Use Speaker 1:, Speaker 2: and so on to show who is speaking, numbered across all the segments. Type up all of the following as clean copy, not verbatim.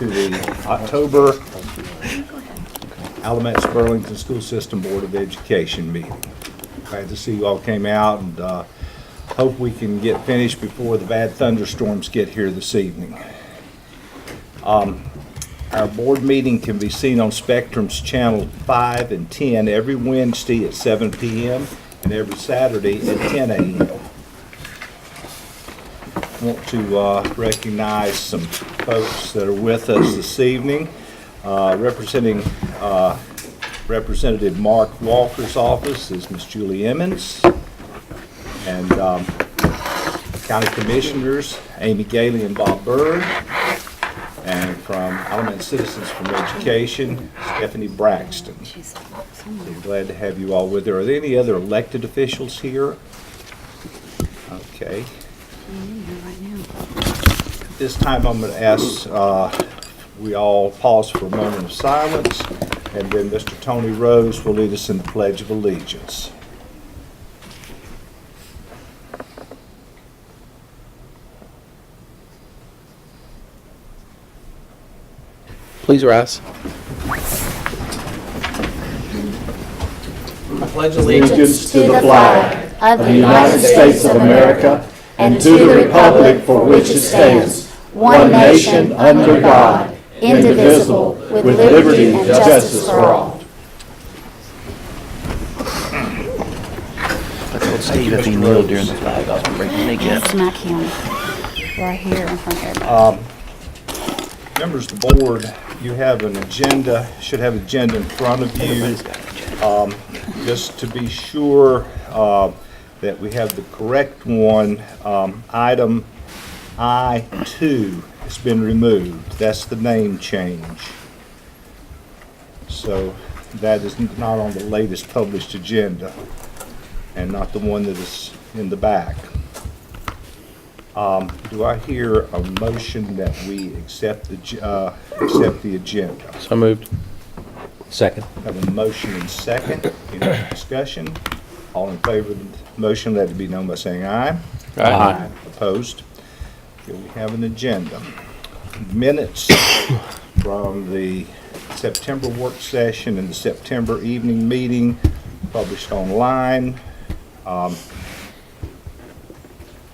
Speaker 1: to the October Alamance Burlington School System Board of Education meeting. Glad to see you all came out, and hope we can get finished before the bad thunderstorms get here this evening. Our board meeting can be seen on Spectrum's channel 5 and 10 every Wednesday at 7 p.m. and every Saturday at 10 a.m. I want to recognize some folks that are with us this evening. Representing Representative Mark Walker's office is Ms. Julie Emmons, and County Commissioners Amy Gailey and Bob Byrd, and from Alamance Citizens for Education, Stephanie Braxton. We're glad to have you all with her. Are there any other elected officials here? Okay. At this time, I'm going to ask we all pause for a moment of silence, and then Mr. Tony Rose will lead us in the Pledge of Allegiance.
Speaker 2: Please rise.
Speaker 3: I pledge allegiance
Speaker 4: to the flag of the United States of America and to the republic for which it stands, one nation under God, indivisible, with liberty and justice for all.
Speaker 2: I told Steve if he kneeled during the flag off and break his kneecap.
Speaker 4: Smack him right here in front of everybody.
Speaker 1: Members of the board, you have an agenda, should have an agenda in front of you. Just to be sure that we have the correct one, item I-2 has been removed. That's the name change. So that is not on the latest published agenda and not the one that is in the back. Do I hear a motion that we accept the agenda?
Speaker 2: So moved. Second.
Speaker 1: Have a motion and second. Any discussion? All in favor of the motion, let it be known by saying aye.
Speaker 2: Aye.
Speaker 1: Opposed? Okay, we have an agenda. Minutes from the September work session and the September evening meeting published online.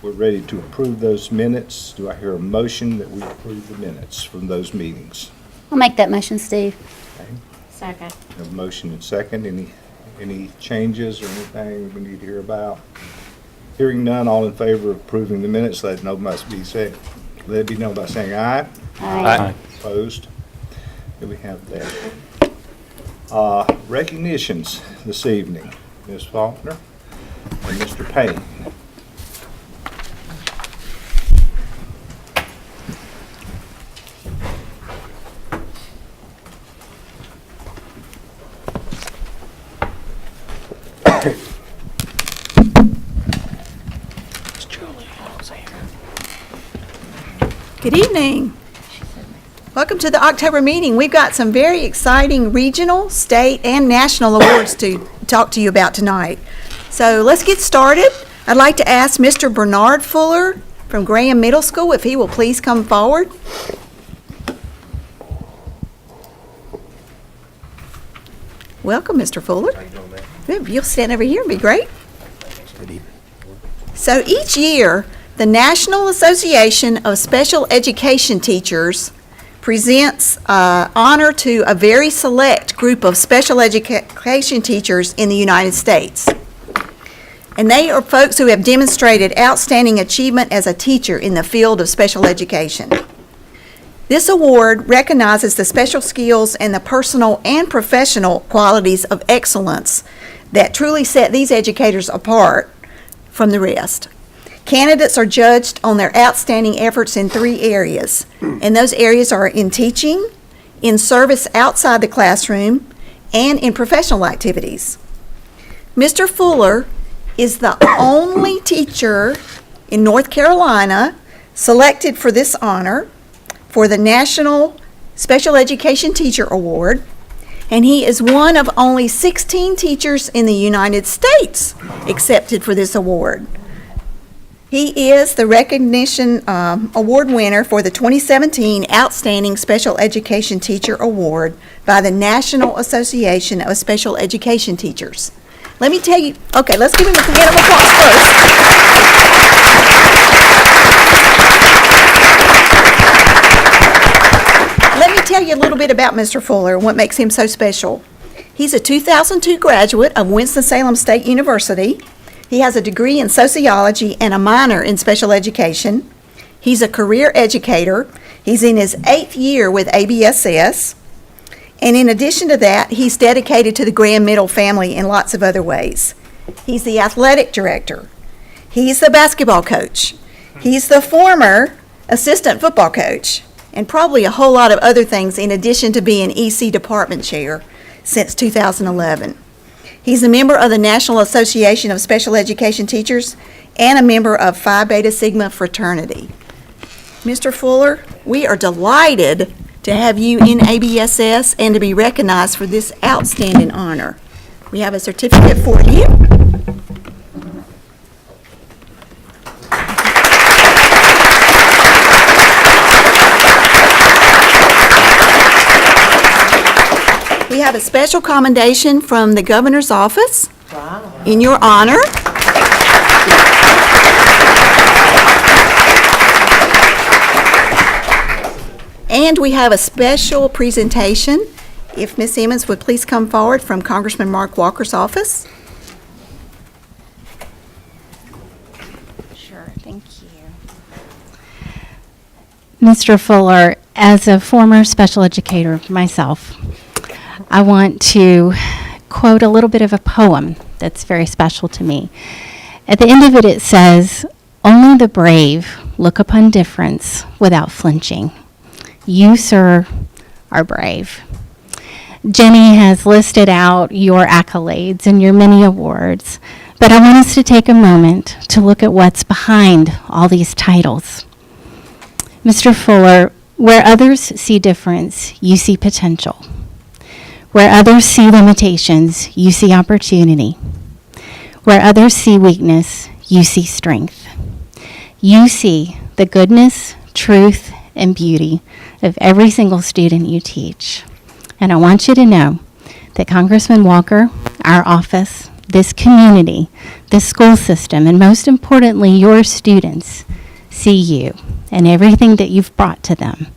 Speaker 1: We're ready to approve those minutes. Do I hear a motion that we approve the minutes from those meetings?
Speaker 4: I'll make that motion, Steve.
Speaker 1: Okay.
Speaker 4: Second.
Speaker 1: Have a motion and second. Any changes or anything we need to hear about? Hearing none, all in favor of approving the minutes, let it be known by saying aye.
Speaker 4: Aye.
Speaker 1: Opposed? Here we have that. Recognitions this evening. Ms. Faulkner and Mr. Payne.
Speaker 5: Good evening. Welcome to the October meeting. We've got some very exciting regional, state, and national awards to talk to you about tonight. So let's get started. I'd like to ask Mr. Bernard Fuller from Graham Middle School if he will please come forward. Welcome, Mr. Fuller.
Speaker 1: How you doing, ma'am?
Speaker 5: Good. You'll stand over here, it'd be great.
Speaker 2: Good evening.
Speaker 5: So each year, the National Association of Special Education Teachers presents honor to a very select group of special education teachers in the United States. And they are folks who have demonstrated outstanding achievement as a teacher in the field of special education. This award recognizes the special skills and the personal and professional qualities of excellence that truly set these educators apart from the rest. Candidates are judged on their outstanding efforts in 3 areas, and those areas are in teaching, in service outside the classroom, and in professional activities. Mr. Fuller is the only teacher in North Carolina selected for this honor for the National Special Education Teacher Award, and he is one of only 16 teachers in the United States accepted for this award. He is the recognition award winner for the 2017 Outstanding Special Education Teacher Award by the National Association of Special Education Teachers. Let me tell you, okay, let's give him a hand of applause first. Let me tell you a little bit about Mr. Fuller and what makes him so special. He's a 2002 graduate of Winston-Salem State University. He has a degree in sociology and a minor in special education. He's a career educator. He's in his 8th year with ABSS. And in addition to that, he's dedicated to the Graham Middle family in lots of other ways. He's the athletic director. He's the basketball coach. He's the former assistant football coach, and probably a whole lot of other things in addition to being EC department chair since 2011. He's a member of the National Association of Special Education Teachers and a member of Phi Beta Sigma fraternity. Mr. Fuller, we are delighted to have you in ABSS and to be recognized for this outstanding honor. We have a certificate for you. We have a special commendation from the governor's office in your honor. And we have a special presentation. If Ms. Emmons would please come forward from Congressman Mark Walker's office.
Speaker 3: Sure, thank you. Mr. Fuller, as a former special educator myself, I want to quote a little bit of a poem that's very special to me. At the end of it, it says, "Only the brave look upon difference without flinching. You, sir, are brave." Jenny has listed out your accolades and your many awards, but I want us to take a moment to look at what's behind all these titles. Mr. Fuller, where others see difference, you see potential. Where others see limitations, you see opportunity. Where others see weakness, you see strength. You see the goodness, truth, and beauty of every single student you teach. And I want you to know that Congressman Walker, our office, this community, this school system, and most importantly, your students see you and everything that you've brought to them,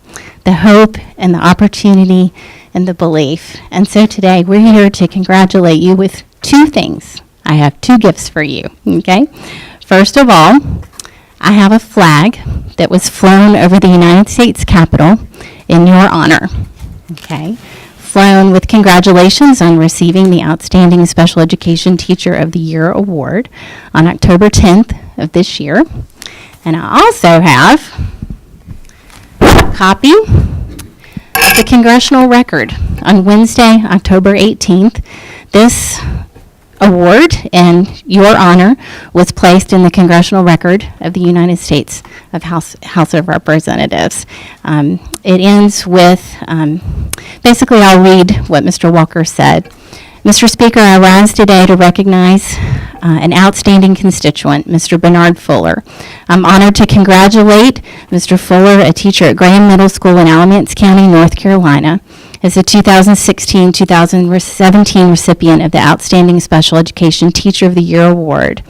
Speaker 3: the hope and the opportunity and the belief. And so today we're here to congratulate you with two things. I have two gifts for you, okay? First of all, I have a flag that was flown over the United States Capitol in your honor, okay? Flown with congratulations on receiving the Outstanding Special Education Teacher of the Year Award on October 10th of this year. And I also have a copy of the Congressional Record on Wednesday, October 18th. This award in your honor was placed in the Congressional Record of the United States of House of Representatives. It ends with, basically I'll read what Mr. Walker said. Mr. Speaker, I rise today to recognize an outstanding constituent, Mr. Bernard Fuller. I'm honored to congratulate Mr. Fuller, a teacher at Graham Middle School in Alamance County, North Carolina, as the 2016-2017 recipient of the Outstanding Special Education Teacher of the Year Award.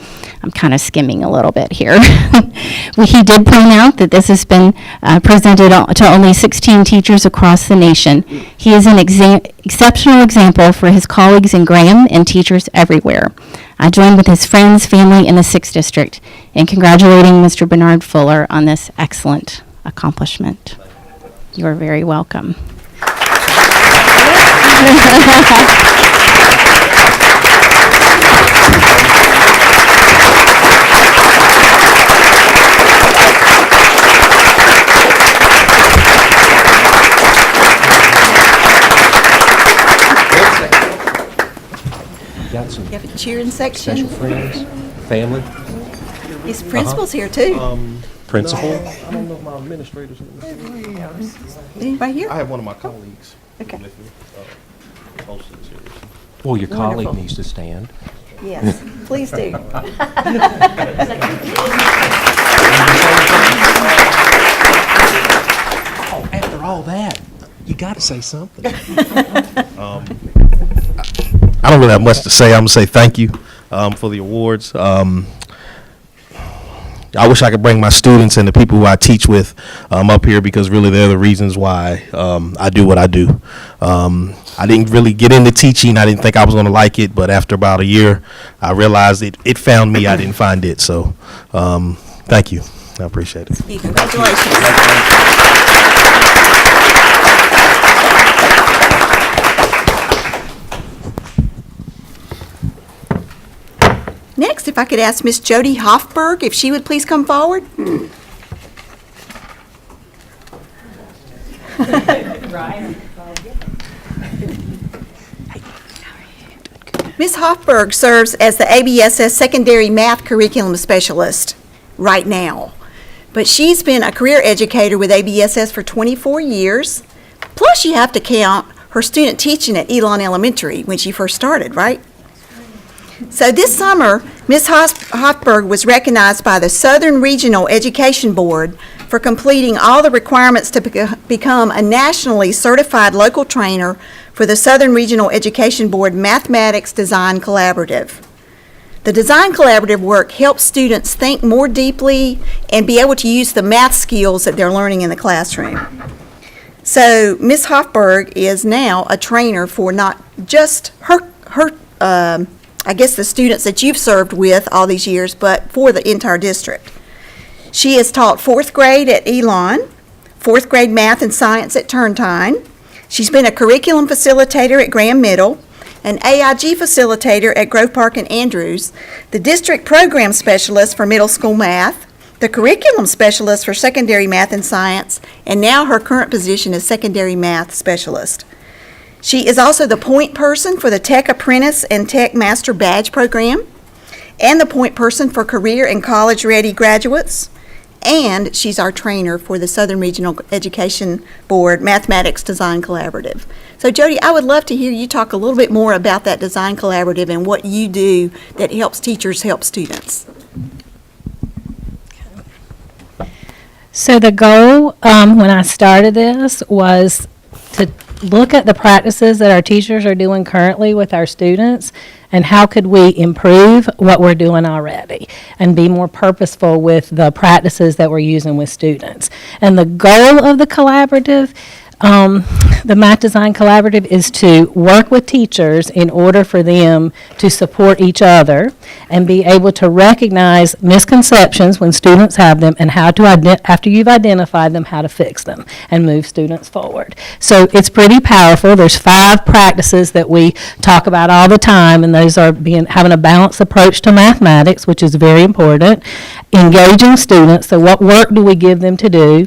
Speaker 3: I'm kind of skimming a little bit here. He did point out that this has been presented to only 16 teachers across the nation. He is an exceptional example for his colleagues in Graham and teachers everywhere. I join with his friends, family in the 6th District in congratulating Mr. Bernard Fuller on this excellent accomplishment. You are very welcome.
Speaker 2: Got some
Speaker 5: You have a cheering section.
Speaker 2: special friends, family,
Speaker 5: His principal's here too.
Speaker 2: principal.
Speaker 6: I don't know if my administrators.
Speaker 5: Anybody here?
Speaker 6: I have one of my colleagues
Speaker 5: Okay.
Speaker 6: with me. Most of the series.
Speaker 2: Well, your colleague
Speaker 5: Wonderful.
Speaker 2: needs to stand.
Speaker 5: Yes, please do.
Speaker 2: Oh, after all that, you got to say something.
Speaker 6: I don't really have much to say. I'm gonna say thank you for the awards. I wish I could bring my students and the people who I teach with up here, because really they're the reasons why I do what I do. I didn't really get into teaching. I didn't think I was going to like it, but after about a year, I realized it found me. I didn't find it. So thank you. I appreciate it.
Speaker 5: Congratulations. Next, if I could ask Miss Jody Hoffberg if she would please come forward. Ms. Hoffberg serves as the ABSS Secondary Math Curriculum Specialist right now, but she's been a career educator with ABSS for 24 years. Plus, you have to count her student teaching at Elon Elementary when she first started, right? So this summer, Ms. Hoffberg was recognized by the Southern Regional Education Board for completing all the requirements to become a nationally certified local trainer for the Southern Regional Education Board Mathematics Design Collaborative. The Design Collaborative work helps students think more deeply and be able to use the math skills that they're learning in the classroom. So Ms. Hoffberg is now a trainer for not just I guess the students that you've served with all these years, but for the entire district. She has taught 4th grade at Elon, 4th grade math and science at Turntine. She's been a curriculum facilitator at Graham Middle, an AIG facilitator at Grove Park and Andrews, the district program specialist for middle school math, the curriculum specialist for secondary math and science, and now her current position is secondary math specialist. She is also the point person for the Tech Apprentice and Tech Master Badge program, and the point person for career and college-ready graduates, and she's our trainer for the Southern Regional Education Board Mathematics Design Collaborative. So Jody, I would love to hear you talk a little bit more about that Design Collaborative and what you do that helps teachers help students.
Speaker 7: So the goal when I started this was to look at the practices that our teachers are doing currently with our students and how could we improve what we're doing already and be more purposeful with the practices that we're using with students. And the goal of the collaborative, the Math Design Collaborative, is to work with teachers in order for them to support each other and be able to recognize misconceptions when students have them and how to, after you've identified them, how to fix them and move students forward. So it's pretty powerful. There's 5 practices that we talk about all the time, and those are having a balanced approach to mathematics, which is very important, engaging students, so what work do we give them to do?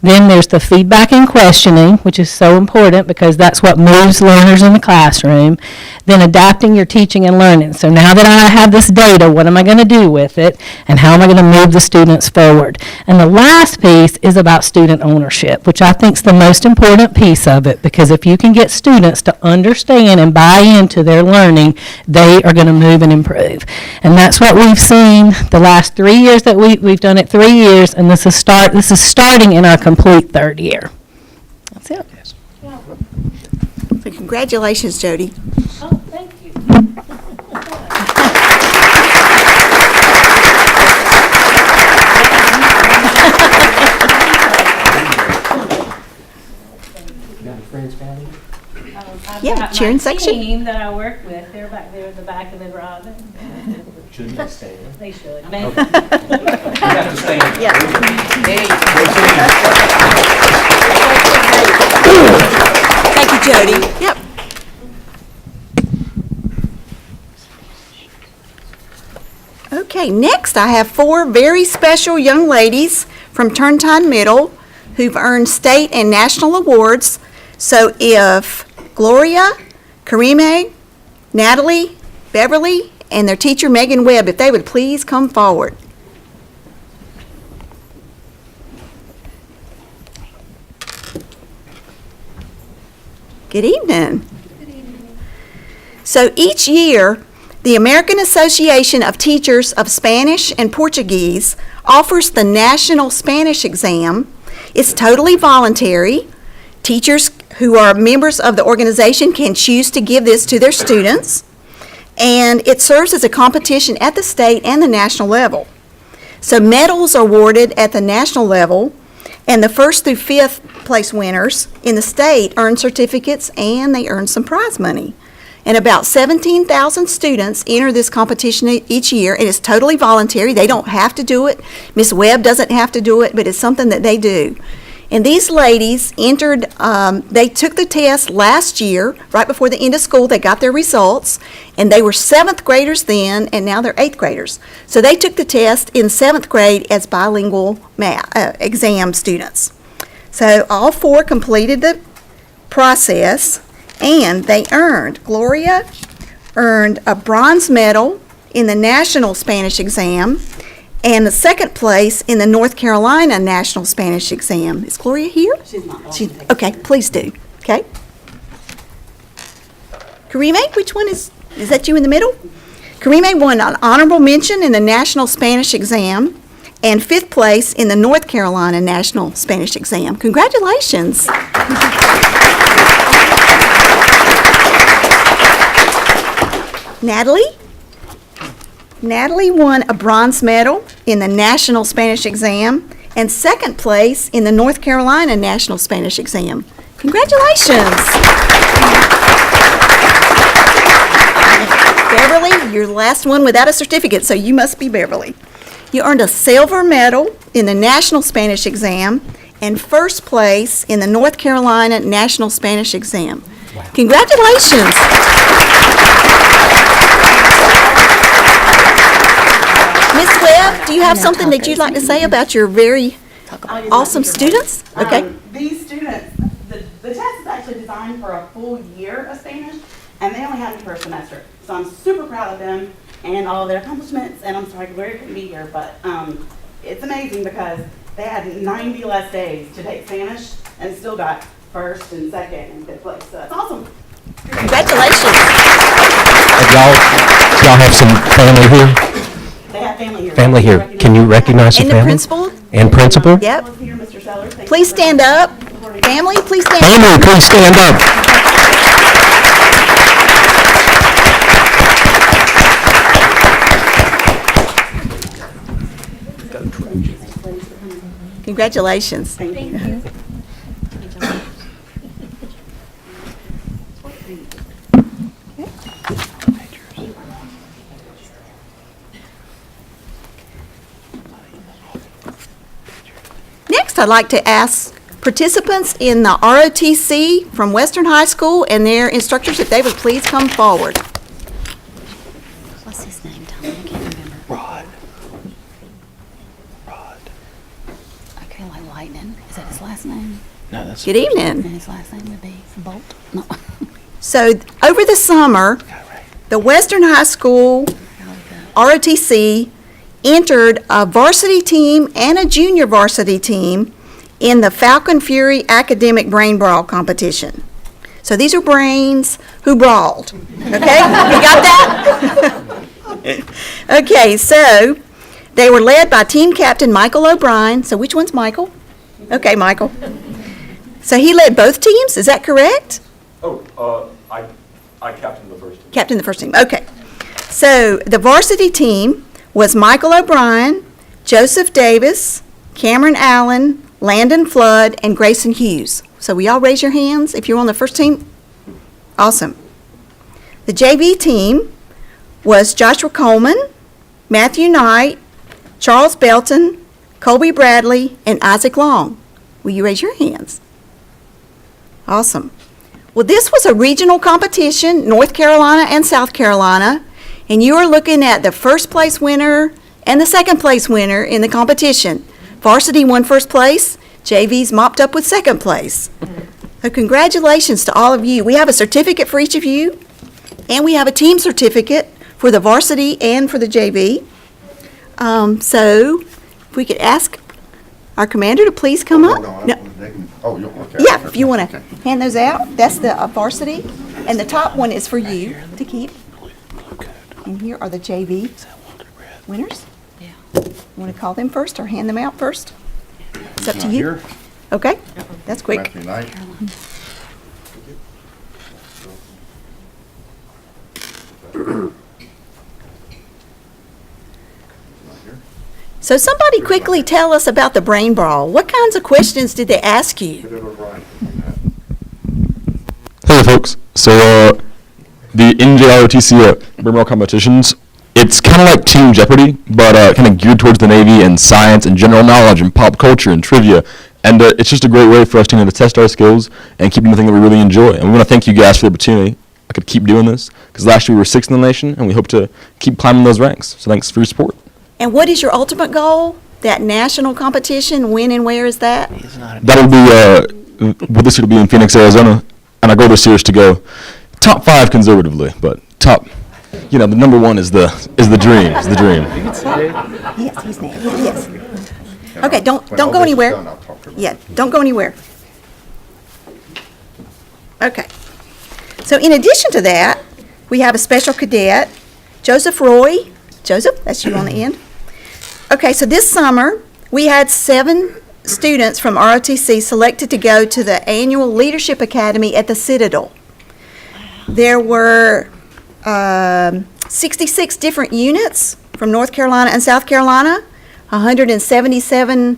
Speaker 7: Then there's the feedback and questioning, which is so important because that's what moves learners in the classroom. Then adapting your teaching and learning. So now that I have this data, what am I going to do with it? And how am I going to move the students forward? And the last piece is about student ownership, which I think is the most important piece of it, because if you can get students to understand and buy into their learning, they are going to move and improve. And that's what we've seen the last 3 years that we've done it 3 years, and this is starting in our complete 3rd year. That's it.
Speaker 5: So congratulations, Jody.
Speaker 7: Oh, thank you.
Speaker 5: Yeah, cheering section.
Speaker 7: Team that I work with, they're back there at the back of the Robin.
Speaker 2: Shouldn't they stand?
Speaker 7: They should.
Speaker 2: You have to stand.
Speaker 5: Yeah. Thank you, Jody. Yep. Okay, next I have 4 very special young ladies from Turntine Middle who've earned state and national awards. So if Gloria, Karime, Natalie, Beverly, and their teacher Megan Webb, if they would please come forward. Good evening. So each year, The American Association of Teachers of Spanish and Portuguese offers the National Spanish Exam. It's totally voluntary. Teachers who are members of the organization can choose to give this to their students, and it serves as a competition at the state and the national level. So medals are awarded at the national level, and the first through fifth place winners in the state earn certificates and they earn some prize money. And about 17,000 students enter this competition each year. It is totally voluntary. They don't have to do it. Miss Webb doesn't have to do it, but it's something that they do. And these ladies entered, they took the test last year, right before the end of school. They got their results, and they were 7th graders then, and now they're 8th graders. So they took the test in 7th grade as bilingual exam students. So all 4 completed the process, and they earned, Gloria earned a bronze medal in the National Spanish Exam, and the 2nd place in the North Carolina National Spanish Exam. Is Gloria here?
Speaker 8: She's not.
Speaker 5: Okay, please do, okay? Karime, which one is that you in the middle? Karime won an honorable mention in the National Spanish Exam and 5th place in the North Carolina National Spanish Exam. Congratulations. Natalie won a bronze medal in the National Spanish Exam and 2nd place in the North Carolina National Spanish Exam. Congratulations. Beverly, you're the last one without a certificate, so you must be Beverly. You earned a silver medal in the National Spanish Exam and 1st place in the North Carolina National Spanish Exam. Wow. Congratulations. Ms. Webb, do you have something that you'd like to say about your very awesome students? Okay.
Speaker 8: These students, the test is actually designed for a full year of Spanish, and they only had me for a semester. So I'm super proud of them and all of their accomplishments, and I'm sorry Gloria couldn't be here, but it's amazing because they had 90 less days to take Spanish and still got 1st and 2nd and 5th place. So that's awesome.
Speaker 5: Congratulations.
Speaker 2: Y'all have some family here?
Speaker 8: They have family here.
Speaker 2: Family here. Can you recognize the
Speaker 5: And
Speaker 2: family?
Speaker 5: the principal?
Speaker 2: And principal?
Speaker 5: Yep.
Speaker 8: Here, Mr. Sellers. Thank
Speaker 5: Please
Speaker 8: you for
Speaker 5: stand up. Family, please stand up.
Speaker 2: Family, please stand up.
Speaker 5: Congratulations.
Speaker 8: Thank you.
Speaker 5: Next, I'd like to ask participants in the ROTC from Western High School and their instructors if they would please come forward.
Speaker 3: What's his name, Tom? I can't remember.
Speaker 2: Rod.
Speaker 3: Okay, like Lightning. Is that his last name?
Speaker 2: No, that's.
Speaker 5: Good evening.
Speaker 3: And his last name would be Bolt? No.
Speaker 5: So, over the summer, the Western High School ROTC entered a varsity team and a junior varsity team in the Falcon Fury Academic Brain Brawl competition. So these are brains who brawled. Okay, you got that? Okay, so they were led by team captain Michael O'Brien. So which one's Michael? Okay, Michael. So he led both teams, is that correct?
Speaker 9: I captained the first team.
Speaker 5: Captain the first team, okay. So the varsity team was Michael O'Brien, Joseph Davis, Cameron Allen, Landon Flood, and Grayson Hughes. So will y'all raise your hands if you're on the first team? Awesome. The JV team was Joshua Coleman, Matthew Knight, Charles Belton, Colby Bradley, and Isaac Long. Will you raise your hands? Awesome. Well, this was a regional competition, North Carolina and South Carolina, and you are looking at the 1st place winner and the 2nd place winner in the competition. Varsity won 1st place, JV's mopped up with 2nd place. So congratulations to all of you. We have a certificate for each of you, and we have a team certificate for the varsity and for the JV. So if we could ask our commander to please come up. No.
Speaker 9: Okay.
Speaker 5: Yeah, if you want to hand those out, that's the varsity, and the top one is for you to keep. And here are the JV winners. Yeah. Want to call them first or hand them out first? It's up to you.
Speaker 9: Here,
Speaker 5: Okay, that's quick.
Speaker 9: Matthew Knight.
Speaker 5: So somebody quickly tell us about the brain brawl. What kinds of questions did they ask you?
Speaker 9: Put it over Ryan.
Speaker 10: Hey folks, so the NJROTC Brain Brawl competitions, it's kind of like Team Jeopardy, but kind of geared towards the Navy and science and general knowledge and pop culture and trivia. And it's just a great way for us to test our skills and keep doing the thing that we really enjoy. And we want to thank you guys for the opportunity. I could keep doing this because last year we were 6th in the nation, and we hope to keep climbing those ranks. So thanks for your support.
Speaker 5: And what is your ultimate goal? That national competition, when and where is that?
Speaker 10: That'll be, well, this year will be in Phoenix, Arizona, and our goal this year is to go top 5 conservatively, but top, the number 1 is the dream,
Speaker 5: Yes, he's named, yes. Okay, don't
Speaker 9: When all
Speaker 5: go
Speaker 9: this is
Speaker 5: anywhere.
Speaker 9: done, I'll talk to him.
Speaker 5: Yeah, don't go anywhere. Okay. So in addition to that, we have a special cadet, Joseph Roy. Joseph, that's you on the end. Okay, so this summer, we had 7 students from ROTC selected to go to the annual Leadership Academy at the Citadel. There were 66 different units from North Carolina and South Carolina, 177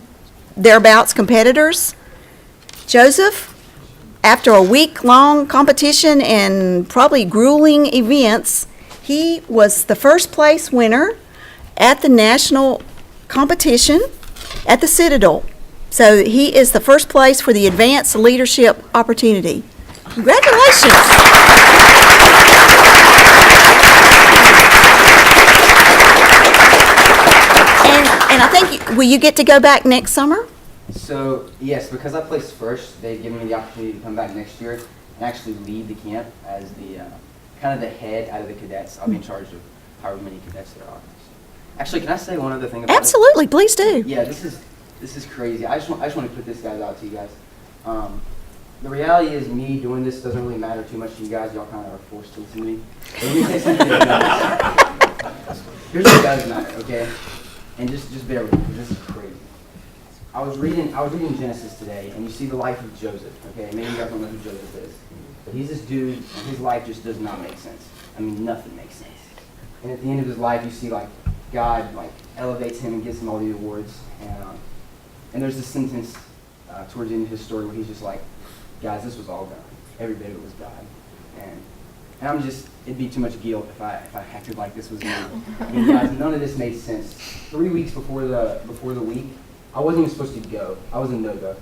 Speaker 5: thereabouts competitors. Joseph, after a week-long competition and probably grueling events, he was the first place winner at the national competition at the Citadel. So he is the first place for the advanced leadership opportunity. Congratulations. And I think, will you get to go back next summer?
Speaker 11: So, yes, because I placed first, they've given me the opportunity to come back next year and actually lead the camp as the kind of the head out of the cadets. I'll be in charge of however many cadets there are. Actually, can I say one other thing about
Speaker 5: Absolutely, please do.
Speaker 11: it? Yeah, this is crazy. I just want to put this guys out to you guys. The reality is, me doing this doesn't really matter too much to you guys. Y'all kind of are forced to listen to me. But let me say something that does. Here's what does matter, okay? And just bear with me. This is crazy. I was reading Genesis today, and you see the life of Joseph. Okay, maybe you guys don't know who Joseph is, but he's this dude, and his life just does not make sense. I mean, nothing makes sense. And at the end of his life, you see God elevates him and gives him all the awards. And there's this sentence towards the end of his story where he's just like, guys, this was all God. Every bit of it was God. And I'm just, it'd be too much guilt if I acted like this was me. I mean, guys, none of this made sense. 3 weeks before the week, I wasn't even supposed to go. I was a no-go.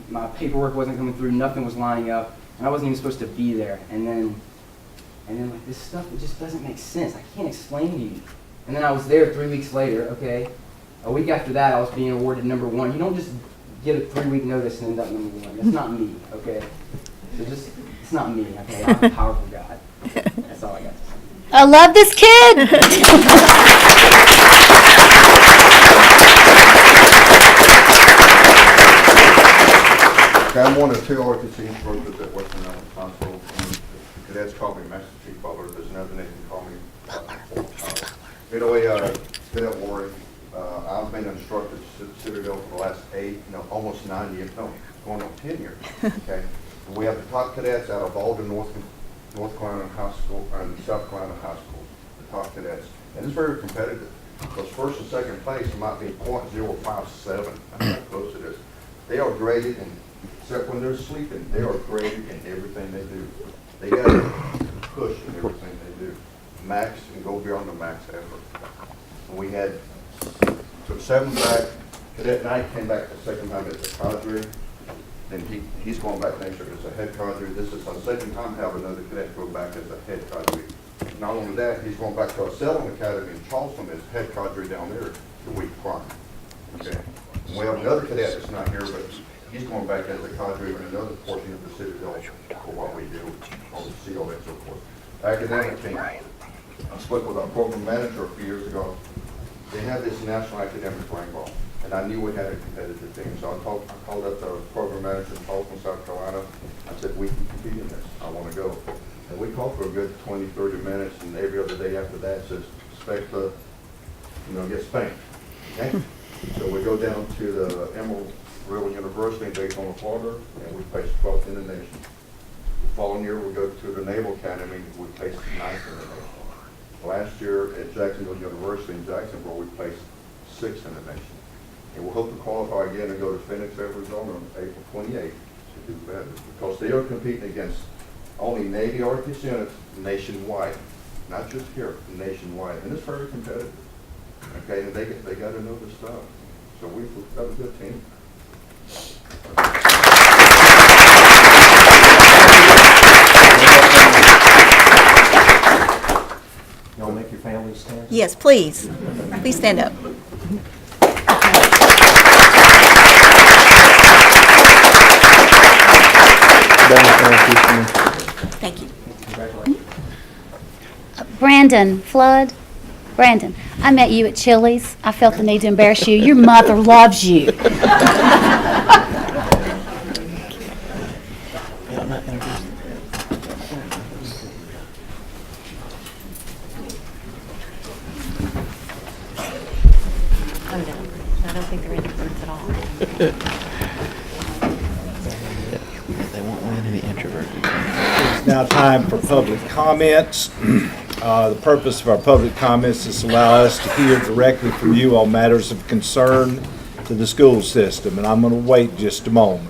Speaker 11: My paperwork wasn't coming through. Nothing was lining up, and I wasn't even supposed to be there. And then this stuff, it just doesn't make sense. I can't explain to you. And then I was there 3 weeks later. Okay, a week after that, I was being awarded number 1. You don't just get a 3-week notice and end up number 1. That's not me. Okay, so it's not me. Okay, I'm a powerful God. That's all I got to say.
Speaker 3: I love this kid.
Speaker 9: Okay, I'm one of 2 ROTC instructors at Western Island Hospital. The cadets call me Master Chief Butler. There's nothing they can call me. Cadet Warwick, I've been an instructor at Citadel for the last almost 9 years, going on 10 years. Okay, and we have the top cadets out of all the North Carolina high school and South Carolina high schools, the top cadets, and it's very competitive. Because first and second place might be .057. That's how close it is. They are graded, and except when they're sleeping, they are graded in everything they do. They got to push in everything they do, max and go beyond the max effort. And we took 7 back. Cadet Knight came back the second time as a cadre. Then he's going back next year as a head cadre. This is the second time to have another cadet go back as a head cadre. Not only that, he's going back to a Selling Academy in Charleston as head cadre down there the week prior. Okay. And we have another cadet that's not here, but he's going back as a cadre in another portion of the Citadel for what we do, all the SEAL and so forth. Academic team. I spoke with our program manager a few years ago. They have this national academic brain ball, and I knew we had a competitive team. So I called up the program manager in Charleston, South Carolina. I said, we can compete in this. I want to go. And we call for a good 20, 30 minutes, and every other day after that says, expect to, get spanked, okay? So we go down to the Emerald River University in Daytona, Florida, and we place 12th in the nation. The following year, we go to the Naval Academy, we place 9th in the nation. Last year at Jacksonville University in Jacksonville, we placed 6th in the nation. And we'll hope to qualify again and go to Phoenix, Arizona on April 28th to do better, because they are competing against only Navy ROTC units nationwide, not just here, nationwide, and it's very competitive. Okay, and they got to know this stuff. So we've got a good team.
Speaker 2: Y'all make your families stand?
Speaker 5: Yes, please. Please stand up. Thank you.
Speaker 4: Brandon Flood. Brandon, I met you at Chili's. I felt the need to embarrass you. Your mother loves you.
Speaker 3: I don't think they're introverts at all.
Speaker 2: They won't win any introverted.
Speaker 1: It's now time for public comments. The purpose of our public comments is to allow us to hear directly from you on matters of concern to the school system, and I'm going to wait just a moment.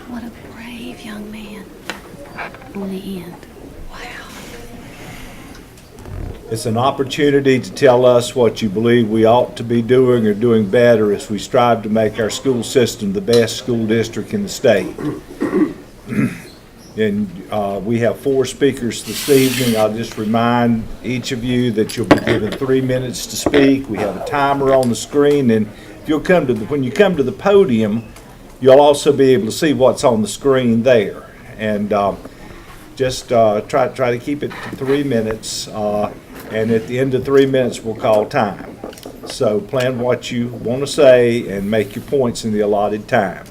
Speaker 4: What a brave young man on the end. Wow.
Speaker 1: It's an opportunity to tell us what you believe we ought to be doing or doing better as we strive to make our school system the best school district in the state. And we have 4 speakers this evening. I'll just remind each of you that you'll be given 3 minutes to speak. We have a timer on the screen, and if you'll come to when you come to the podium, you'll also be able to see what's on the screen there. And just try to keep it to 3 minutes. And at the end of 3 minutes, we'll call time. So plan what you want to say and make your points in the allotted time.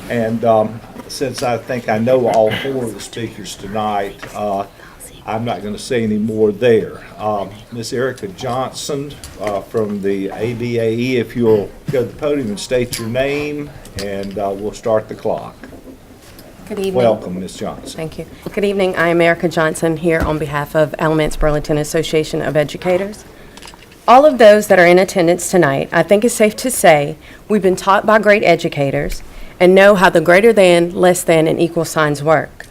Speaker 1: And since I think I know all 4 of the speakers tonight, I'm not going to say any more there. Ms. Erica Johnson from the ABAE, if you'll go to the podium and state your name, and we'll start the clock.
Speaker 12: Good evening.
Speaker 1: Welcome, Ms. Johnson.
Speaker 12: Thank you. Good evening. I am Erica Johnson here on behalf of Alamance Burlington Association of Educators. All of those that are in attendance tonight, I think it's safe to say we've been taught by great educators and know how the greater than, less than, and equal signs work.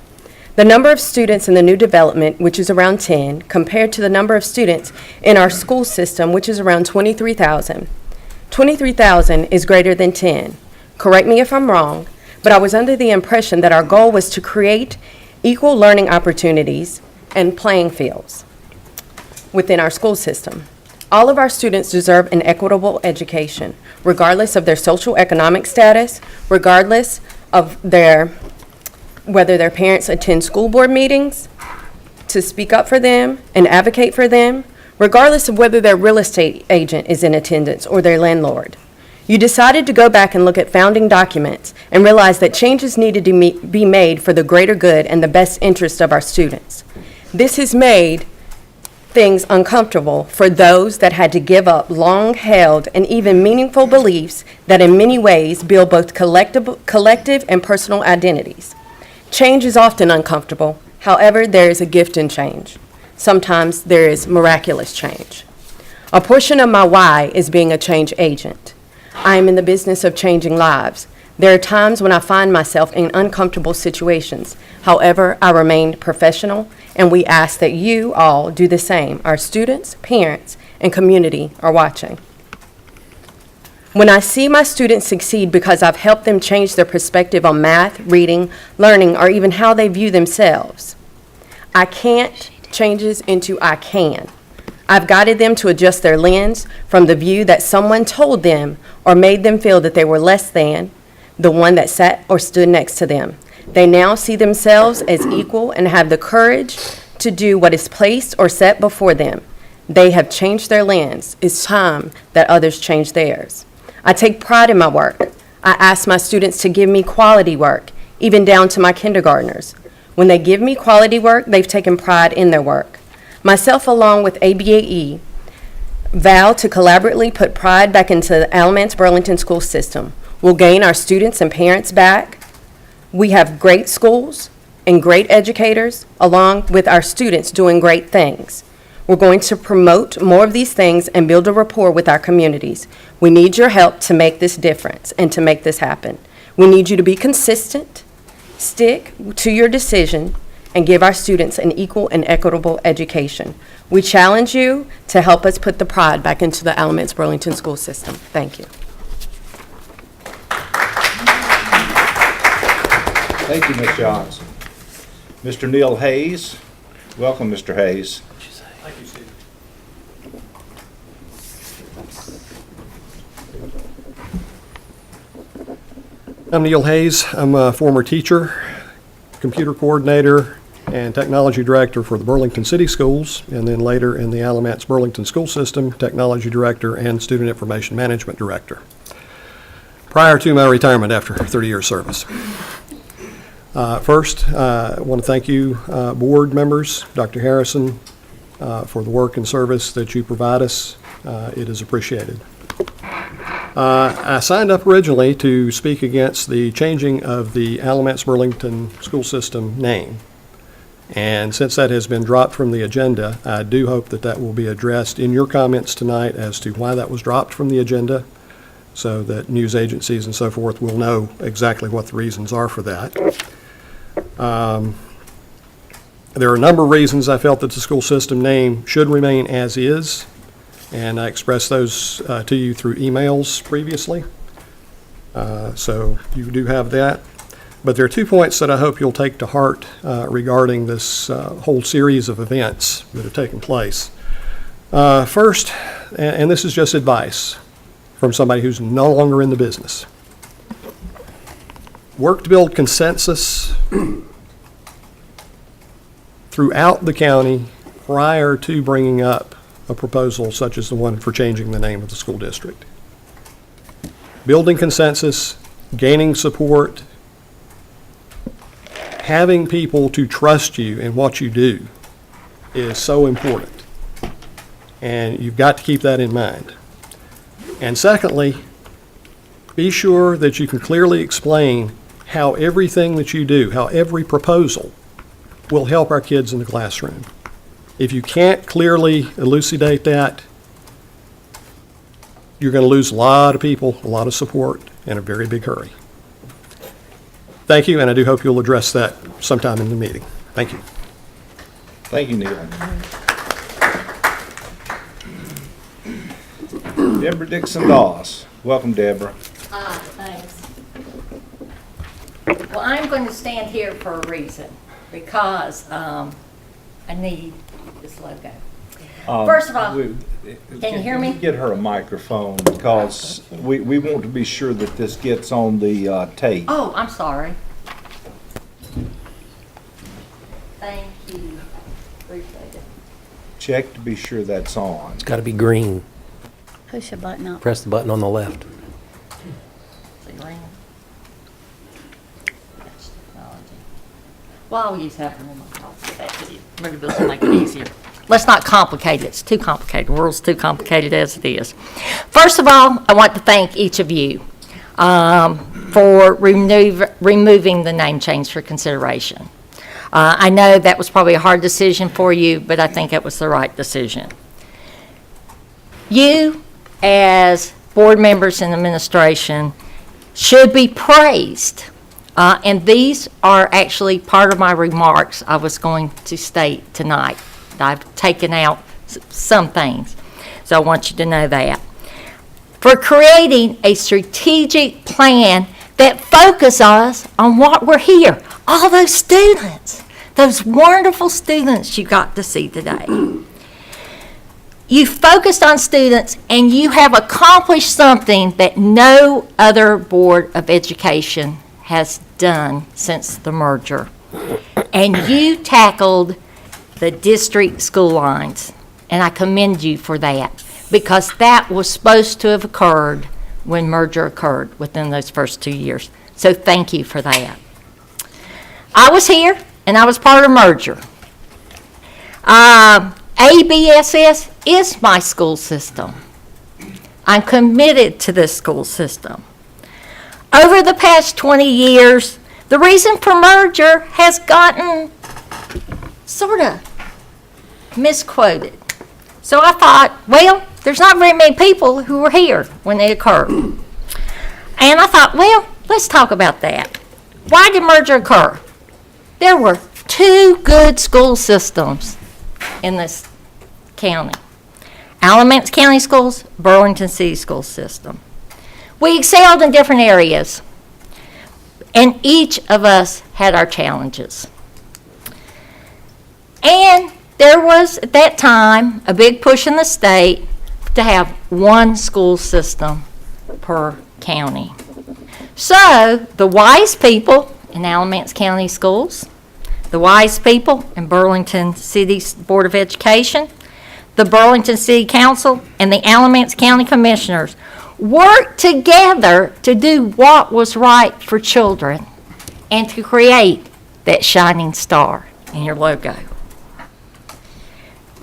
Speaker 12: The number of students in the new development, which is around 10, compared to the number of students in our school system, which is around 23,000. 23,000 is greater than 10. Correct me if I'm wrong, but I was under the impression that our goal was to create equal learning opportunities and playing fields within our school system. All of our students deserve an equitable education, regardless of their social economic status, regardless of whether their parents attend school board meetings to speak up for them and advocate for them, regardless of whether their real estate agent is in attendance or their landlord. You decided to go back and look at founding documents and realize that changes needed to be made for the greater good and the best interest of our students. This has made things uncomfortable for those that had to give up long-held and even meaningful beliefs that in many ways build both collective and personal identities. Change is often uncomfortable. However, there is a gift in change. Sometimes there is miraculous change. A portion of my why is being a change agent. I am in the business of changing lives. There are times when I find myself in uncomfortable situations. However, I remain professional, and we ask that you all do the same. Our students, parents, and community are watching. When I see my students succeed because I've helped them change their perspective on math, reading, learning, or even how they view themselves, I can't changes into I can. I've guided them to adjust their lens from the view that someone told them or made them feel that they were less than the one that sat or stood next to them. They now see themselves as equal and have the courage to do what is placed or set before them. They have changed their lens. It's time that others change theirs. I take pride in my work. I ask my students to give me quality work, even down to my kindergartners. When they give me quality work, they've taken pride in their work. Myself, along with ABAE, vow to collaboratively put pride back into the Alamance Burlington school system. We'll gain our students and parents back. We have great schools and great educators, along with our students doing great things. We're going to promote more of these things and build a rapport with our communities. We need your help to make this difference and to make this happen. We need you to be consistent, stick to your decision, and give our students an equal and equitable education. We challenge you to help us put the pride back into the Alamance Burlington school system. Thank you.
Speaker 1: Thank you, Ms. Johnson. Mr. Neil Hayes. Welcome, Mr. Hayes.
Speaker 13: I'm Neil Hayes. I'm a former teacher, computer coordinator, and technology director for the Burlington City Schools, and then later in the Alamance Burlington School System, technology director and student information management director, prior to my retirement after 30 years service. First, I want to thank you, board members, Dr. Harrison, for the work and service that you provide us. It is appreciated. I signed up originally to speak against the changing of the Alamance Burlington School System name. And since that has been dropped from the agenda, I do hope that that will be addressed in your comments tonight as to why that was dropped from the agenda, so that news agencies and so forth will know exactly what the reasons are for that. There are a number of reasons I felt that the school system name should remain as is, and I expressed those to you through emails previously. So you do have that. But there are 2 points that I hope you'll take to heart regarding this whole series of events that have taken place. First, and this is just advice from somebody who's no longer in the business, work to build consensus throughout the county prior to bringing up a proposal such as the one for changing the name of the school district. Building consensus, gaining support, having people to trust you in what you do is so important. And you've got to keep that in mind. And secondly, be sure that you can clearly explain how everything that you do, how every proposal will help our kids in the classroom. If you can't clearly elucidate that, you're going to lose a lot of people, a lot of support in a very big hurry. Thank you, and I do hope you'll address that sometime in the meeting. Thank you.
Speaker 1: Thank you, Neil. Deborah Dixon Dawes. Welcome, Deborah.
Speaker 14: Thanks. Well, I'm going to stand here for a reason, because I need this logo. First of all, can you hear me?
Speaker 1: Get her a microphone, because we want to be sure that this gets on the tape.
Speaker 14: Oh, I'm sorry. Thank you. Appreciate it.
Speaker 1: Check to be sure that's on.
Speaker 2: It's got to be green.
Speaker 14: Push a button up.
Speaker 2: Press the button on the left.
Speaker 14: See, ring. That's technology. Well, I'll use that one. Maybe this will make it easier. Let's not complicate it. It's too complicated. The world's too complicated as it is. First of all, I want to thank each of you for removing the name change for consideration. I know that was probably a hard decision for you, but I think it was the right decision. You, as board members and administration, should be praised. And these are actually part of my remarks I was going to state tonight. I've taken out some things, so I want you to know that. For creating a strategic plan that focuses on what we're here. All those students, those wonderful students you got to see today. You focused on students, and you have accomplished something that no other Board of Education has done since the merger. And you tackled the district school lines. and I commend you for that, because that was supposed to have occurred when merger occurred within those first 2 years. So thank you for that. I was here, and I was part of merger. ABSS is my school system. I'm committed to this school system. Over the past 20 years, the reason for merger has gotten sort of misquoted. So I thought, well, there's not very many people who were here when it occurred. And I thought, well, let's talk about that. Why did merger occur? There were 2 good school systems in this county. Alamance County Schools, Burlington City School System. We excelled in different areas, and each of us had our challenges. And there was, at that time, a big push in the state to have one school system per county. So the wise people in Alamance County Schools, the wise people in Burlington City Board of Education, the Burlington City Council, and the Alamance County Commissioners worked together to do what was right for children and to create that shining star in your logo.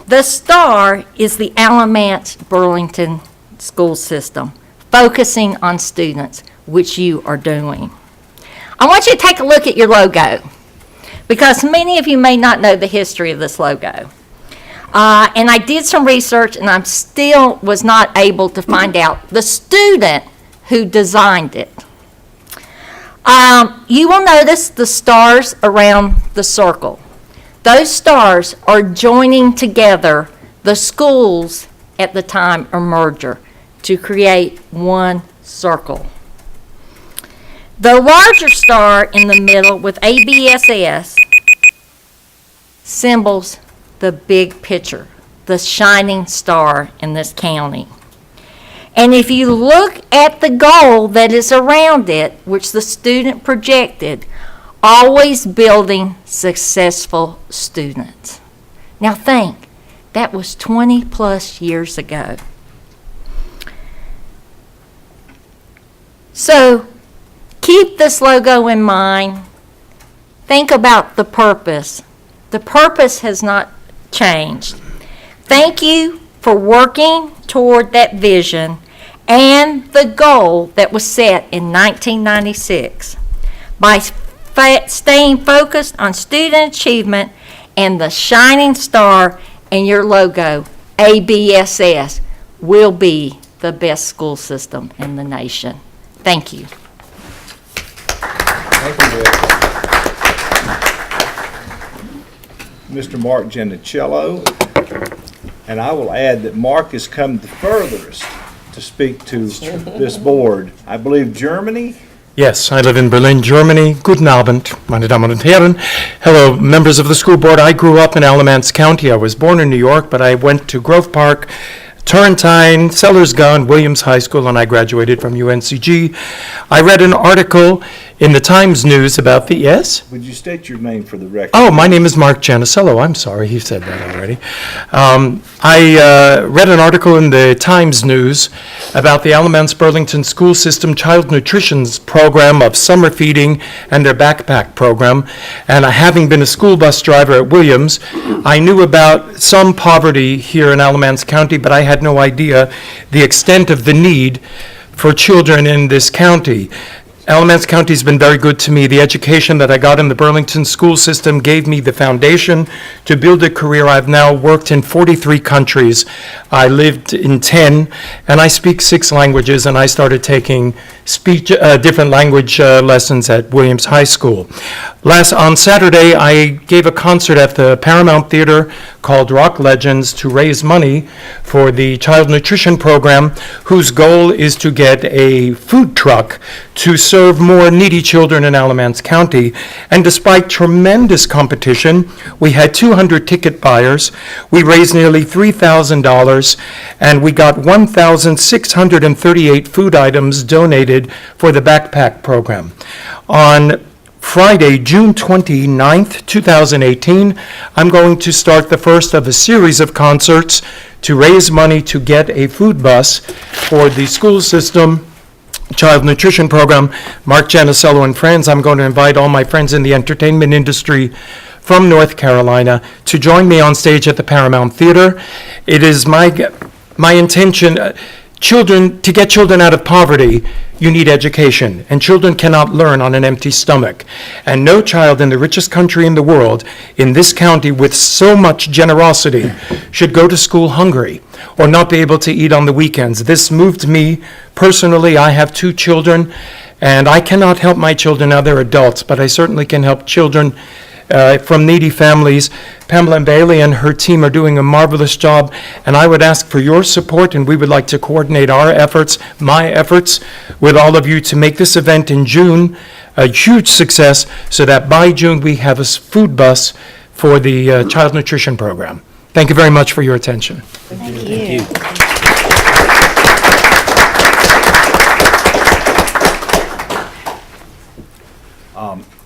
Speaker 14: The star is the Alamance Burlington school system, focusing on students, which you are doing. I want you to take a look at your logo, because many of you may not know the history of this logo. And I did some research, and I still was not able to find out the student who designed it. You will notice the stars around the circle. Those stars are joining together the schools at the time of merger to create one circle. The larger star in the middle with ABSS symbols the big picture, the shining star in this county. And if you look at the goal that is around it, which the student projected, always building successful students. Now think, that was 20 plus years ago. So keep this logo in mind. Think about the purpose. The purpose has not changed. Thank you for working toward that vision and the goal that was set in 1996 by staying focused on student achievement and the shining star in your logo. ABSS will be the best school system in the nation. Thank you.
Speaker 1: Thank you, Rick. Mr. Mark Genicello, and I will add that Mark has come the furthest to speak to this board. I believe Germany.
Speaker 2: Yes, I live in Berlin, Germany. Guten Abend, meine Damen und Herren. Hello, members of the school board. I grew up in Alamance County. I was born in New York, but I went to Grove Park, Turrentine, Sellers Gun, Williams High School, and I graduated from UNCG. I read an article in the Times News about the, yes?
Speaker 1: Would you state your name for the record?
Speaker 2: Oh, my name is Mark Janicello. I'm sorry, he said that already. I read an article in the Times News about the Alamance Burlington School System Child Nutrition's program of summer feeding and their backpack program. And having been a school bus driver at Williams, I knew about some poverty here in Alamance County, but I had no idea the extent of the need for children in this county. Alamance County's been very good to me. The education that I got in the Burlington school system gave me the foundation to build a career. I've now worked in 43 countries. I lived in 10, and I speak 6 languages, and I started taking different language lessons at Williams High School. On Saturday, I gave a concert at the Paramount Theater called Rock Legends to raise money for the child nutrition program, whose goal is to get a food truck to serve more needy children in Alamance County. And despite tremendous competition, we had 200 ticket buyers. We raised nearly $3,000, and we got 1,638 food items donated for the backpack program. On Friday, June 29th, 2018, I'm going to start the first of a series of concerts to raise money to get a food bus for the school system child nutrition program. Mark Janicello and friends, I'm going to invite all my friends in the entertainment industry from North Carolina to join me on stage at the Paramount Theater. It is my intention, to get children out of poverty, you need education, and children cannot learn on an empty stomach. And no child in the richest country in the world, in this county with so much generosity, should go to school hungry or not be able to eat on the weekends. This moved me personally. I have 2 children, and I cannot help my children now they're adults, but I certainly can help children from needy families. Pamela Bailey and her team are doing a marvelous job, and I would ask for your support, and we would like to coordinate our efforts, my efforts, with all of you to make this event in June a huge success, so that by June we have a food bus for the child nutrition program. Thank you very much for your attention.
Speaker 3: Thank you.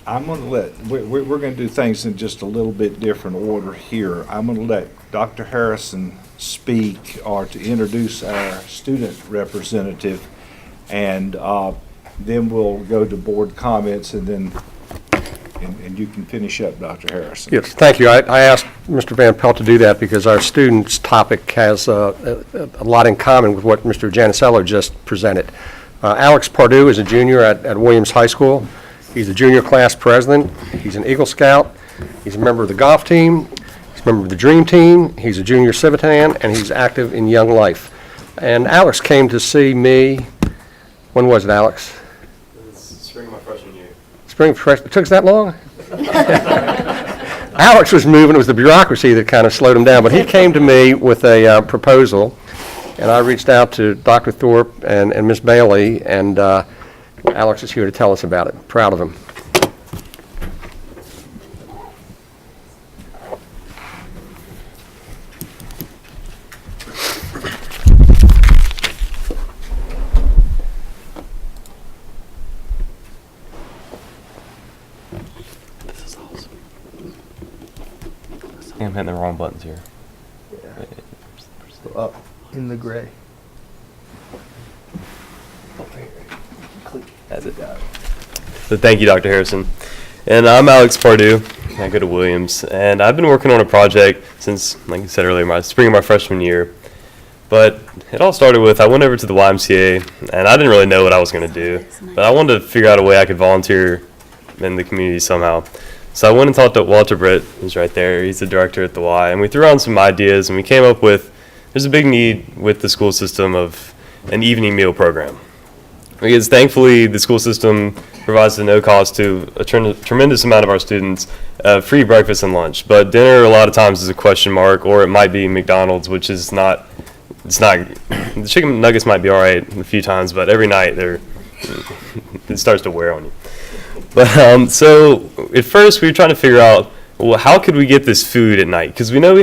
Speaker 1: I'm going to we're going to do things in just a little bit different order here. I'm going to let Dr. Harrison speak or to introduce our student representative, and then we'll go to board comments, and then and you can finish up, Dr. Harrison.
Speaker 13: Yes, thank you. I asked Mr. Van Pelt to do that because our students' topic has a lot in common with what Mr. Janicello just presented. Alex Pardue is a junior at Williams High School. He's a junior class president. He's an Eagle Scout. He's a member of the golf team. He's a member of the Dream Team. He's a junior Civitan, and he's active in Young Life. And Alex came to see me, when was it, Alex?
Speaker 15: Spring of my freshman year.
Speaker 13: Spring freshman, it took us that long? Alex was moving, it was the bureaucracy that kind of slowed him down, but he came to me with a proposal, and I reached out to Dr. Thorpe and Ms. Bailey, and Alex is here to tell us about it. Proud of him.
Speaker 15: This is awesome. I think I'm hitting the wrong buttons here.
Speaker 16: Up in the gray.
Speaker 15: That's it. So thank you, Dr. Harrison. And I'm Alex Pardue. I go to Williams, and I've been working on a project since, like I said earlier, my spring of my freshman year. But it all started with I went over to the YMCA, and I didn't really know what I was going to do, but I wanted to figure out a way I could volunteer in the community somehow. So I went and talked to Walter Britt, who's right there. He's the director at the Y, and we threw around some ideas, and we came up with there's a big need with the school system of an evening meal program. Because thankfully, the school system provides at no cost to a tremendous amount of our students free breakfast and lunch. But dinner a lot of times is a question mark, or it might be McDonald's, which is not, the chicken nuggets might be all right a few times, but every night it starts to wear on you. But so at first we were trying to figure out, well, how could we get this food at night? Because we know we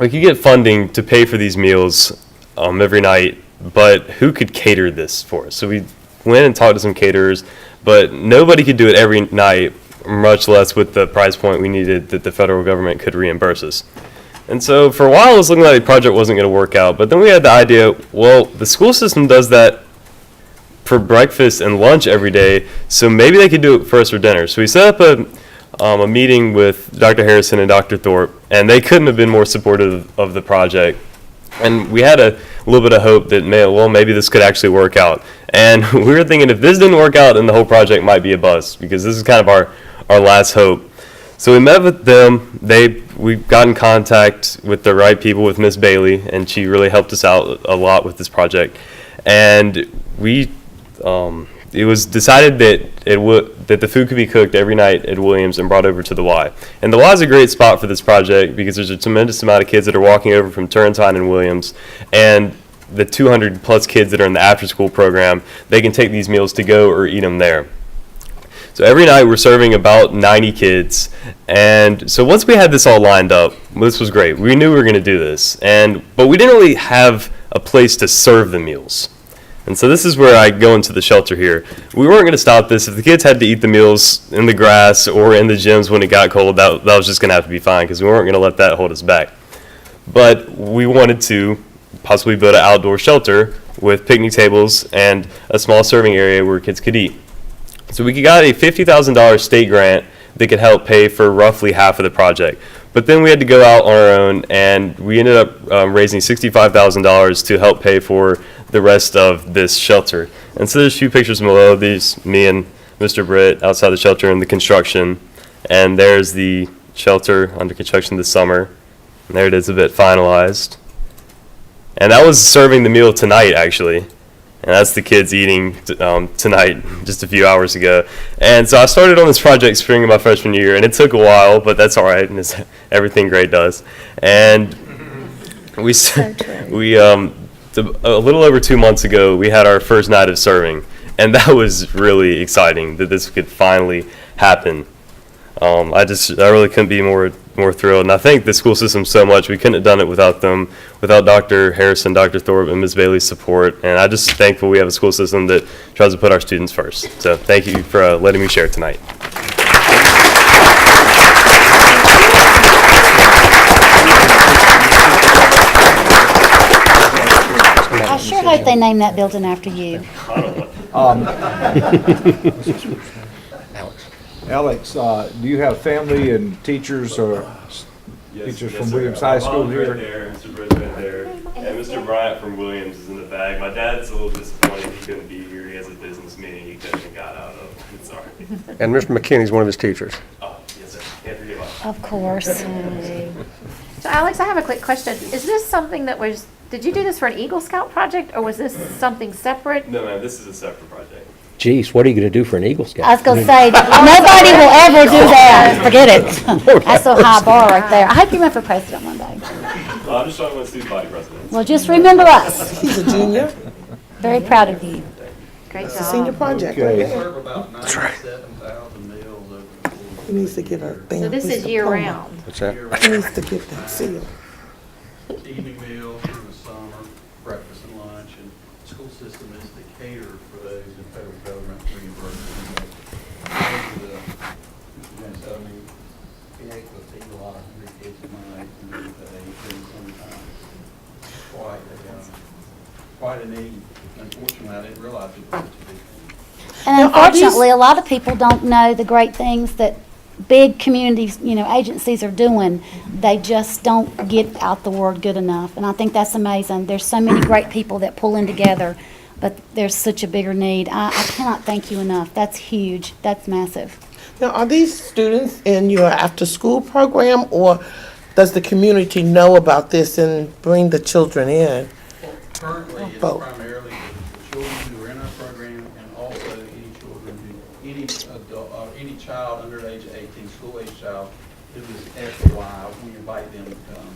Speaker 15: could get funding to pay for these meals every night, but who could cater this for us? So we went and talked to some caterers, but nobody could do it every night, much less with the price point we needed that the federal government could reimburse us. And so for a while it was looking like the project wasn't going to work out, but then we had the idea, well, the school system does that for breakfast and lunch every day, so maybe they could do it for us for dinner. So we set up a meeting with Dr. Harrison and Dr. Thorpe, and they couldn't have been more supportive of the project. And we had a little bit of hope that, maybe this could actually work out. And we were thinking if this didn't work out, then the whole project might be a bust, because this is kind of our last hope. So we met with them. We got in contact with the right people, with Miss Bailey, and she really helped us out a lot with this project. And it was decided that the food could be cooked every night at Williams and brought over to the Y. And the Y is a great spot for this project because there's a tremendous amount of kids that are walking over from Turrentine and Williams, and the 200 plus kids that are in the after school program, they can take these meals to go or eat them there. So every night we're serving about 90 kids, and so once we had this all lined up, this was great. We knew we were going to do this, but we didn't really have a place to serve the meals. And so this is where I go into the shelter here. We weren't going to stop this. If the kids had to eat the meals in the grass or in the gyms when it got cold, that was just going to have to be fine because we weren't going to let that hold us back. But we wanted to possibly build an outdoor shelter with picnic tables and a small serving area where kids could eat. So we got a $50,000 state grant that could help pay for roughly half of the project. But then we had to go out on our own, and we ended up raising $65,000 to help pay for the rest of this shelter. And so there's a few pictures below. These, me and Mr. Britt outside the shelter and the construction. And there's the shelter under construction this summer. And there it is, a bit finalized. And that was serving the meal tonight, actually. And that's the kids eating tonight, just a few hours ago. And so I started on this project spring of my freshman year, and it took a while, but that's all right, and it's everything great does. And a little over 2 months ago, we had our first night of serving, and that was really exciting that this could finally happen. I really couldn't be more thrilled, and I thank the school system so much. We couldn't have done it without them, without Dr. Harrison, Dr. Thorpe, and Ms. Bailey's support, and I'm just thankful we have a school system that tries to put our students first. So thank you for letting me share tonight.
Speaker 16: I sure hope they name that building after you.
Speaker 1: Alex, do you have family and teachers or teachers from Williams High School here?
Speaker 15: Right there, Mr. Britt right there, and Mr. Bryant from Williams is in the back. My dad's a little disappointed he couldn't be here. He has a business meeting he couldn't have got out of. It's all right.
Speaker 17: And Mr. McKinney's one of his teachers.
Speaker 15: Oh, yes, sir. Can't forget about that.
Speaker 16: Of course.
Speaker 18: So Alex, I have a quick question. Is this something that was, did you do this for an Eagle Scout project, or was this something separate?
Speaker 15: No, ma'am, this is a separate project.
Speaker 17: Geez, what are you going to do for an Eagle Scout?
Speaker 16: I was going to say, nobody will ever do that. Forget it. That's a high bar right there. I hope you run for president one day.
Speaker 15: Well, I'm just trying to win student body president.
Speaker 16: Well, just remember us.
Speaker 19: He's a junior.
Speaker 16: Very proud of you.
Speaker 18: Great
Speaker 19: It's a
Speaker 18: job.
Speaker 19: senior project right
Speaker 1: Okay.
Speaker 19: there.
Speaker 17: That's right.
Speaker 19: He needs to get a thing.
Speaker 18: So this is year round.
Speaker 17: What's that?
Speaker 19: He needs to get that seal.
Speaker 20: Evening meal in the summer, breakfast and lunch, and the school system is the caterer for those in federal government reimbursement. He ate with feed a lot of hungry kids at night, and sometimes quite a need. Unfortunately, I didn't realize it was such a big thing.
Speaker 16: And
Speaker 19: Now, are these-
Speaker 16: unfortunately, a lot of people don't know the great things that big communities, agencies are doing. They just don't get out the word good enough. And I think that's amazing. There's so many great people that pull in together, but there's such a bigger need. I cannot thank you enough. That's huge. That's massive.
Speaker 19: Now, are these students in your after-school program, or does the community know about this and bring the children in?
Speaker 20: Currently, it's
Speaker 19: Both.
Speaker 20: primarily the children who are in our program, and also any children any adult, any child under the age of 18, school-age child, who is at the Y, we invite them to come.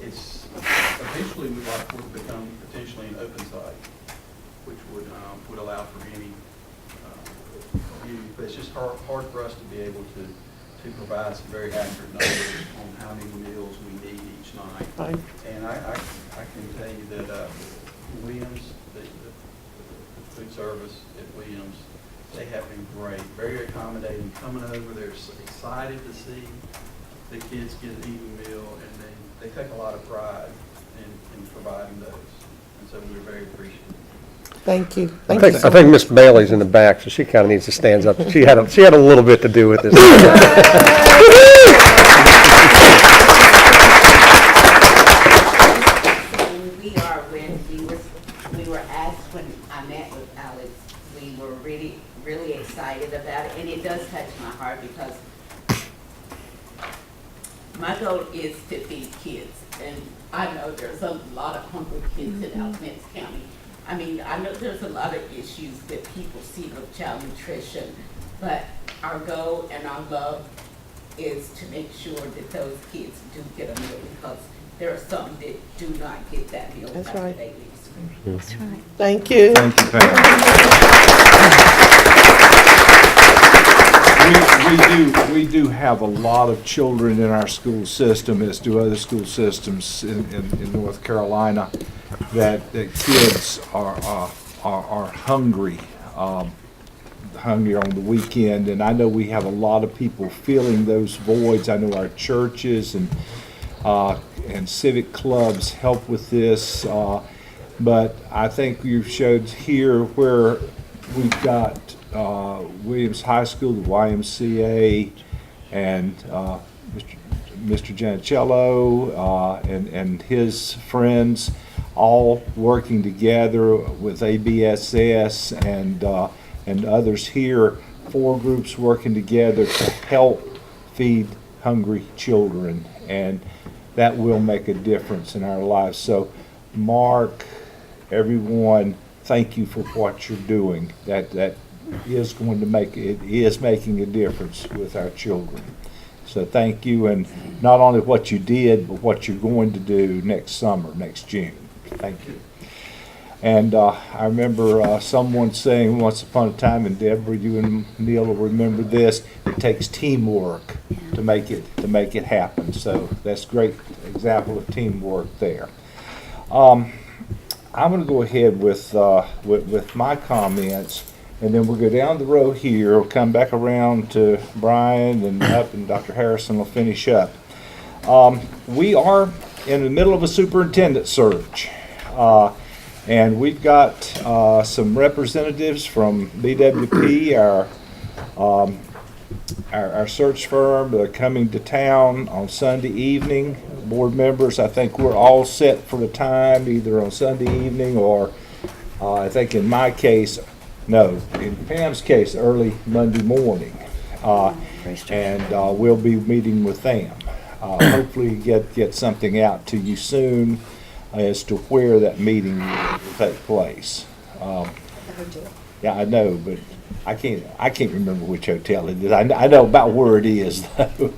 Speaker 20: It's, eventually, we'd like for it to become potentially an open site, which would allow for any, but it's just hard for us to be able to provide some very accurate numbers on how many meals we need each night.
Speaker 19: Right.
Speaker 20: And I can tell you that Williams, the food service at Williams, they have been great, very accommodating, coming over, they're excited to see the kids get an evening meal, and they take a lot of pride in providing those. And so we're very appreciative.
Speaker 19: Thank you.
Speaker 17: I think Miss Bailey's in the back, so she kind of needs to stand up. She had a little bit to do with this.
Speaker 21: We are, when we were asked, when I met with Alex, we were really, really excited about it, and it does touch my heart because my goal is to feed kids, and I know there's a lot of hungry kids in Alamance County. I mean, I know there's a lot of issues that people see with child nutrition, but our goal and our love is to make sure that those kids do get a meal, because there are some that do not get that meal
Speaker 19: That's
Speaker 20: after
Speaker 19: right.
Speaker 20: they leave school.
Speaker 16: That's right.
Speaker 19: Thank you.
Speaker 1: Thank you, Pam. We do have a lot of children in our school system, as do other school systems in North Carolina. that kids are hungry, hungry on the weekend, and I know we have a lot of people filling those voids. I know our churches and civic clubs help with this, but I think you showed here where we've got Williams High School, the YMCA, and Mr. Giannicello and his friends all working together with ABSS and others here, 4 groups working together to help feed hungry children, and that will make a difference in our lives. So Mark, everyone, thank you for what you're doing. That is going to making a difference with our children. So thank you, and not only what you did, but what you're going to do next summer, next June. Thank you. And I remember someone saying once upon a time, and Deborah, you and Neil will remember this, it takes teamwork to make it happen. So that's a great example of teamwork there. I'm going to go ahead with my comments, and then we'll go down the road here. We'll come back around to Brian and up, and Dr. Harrison will finish up. We are in the middle of a superintendent search. And we've got some representatives from BWP, our search firm, that are coming to town on Sunday evening. Board members, I think we're all set for the time, either on Sunday evening or I think in my case, no, in Pam's case, early Monday morning. And we'll be meeting with them. Hopefully get something out to you soon as to where that meeting will take place. Yeah, I know, but I can't remember which hotel it is. I know about where it is.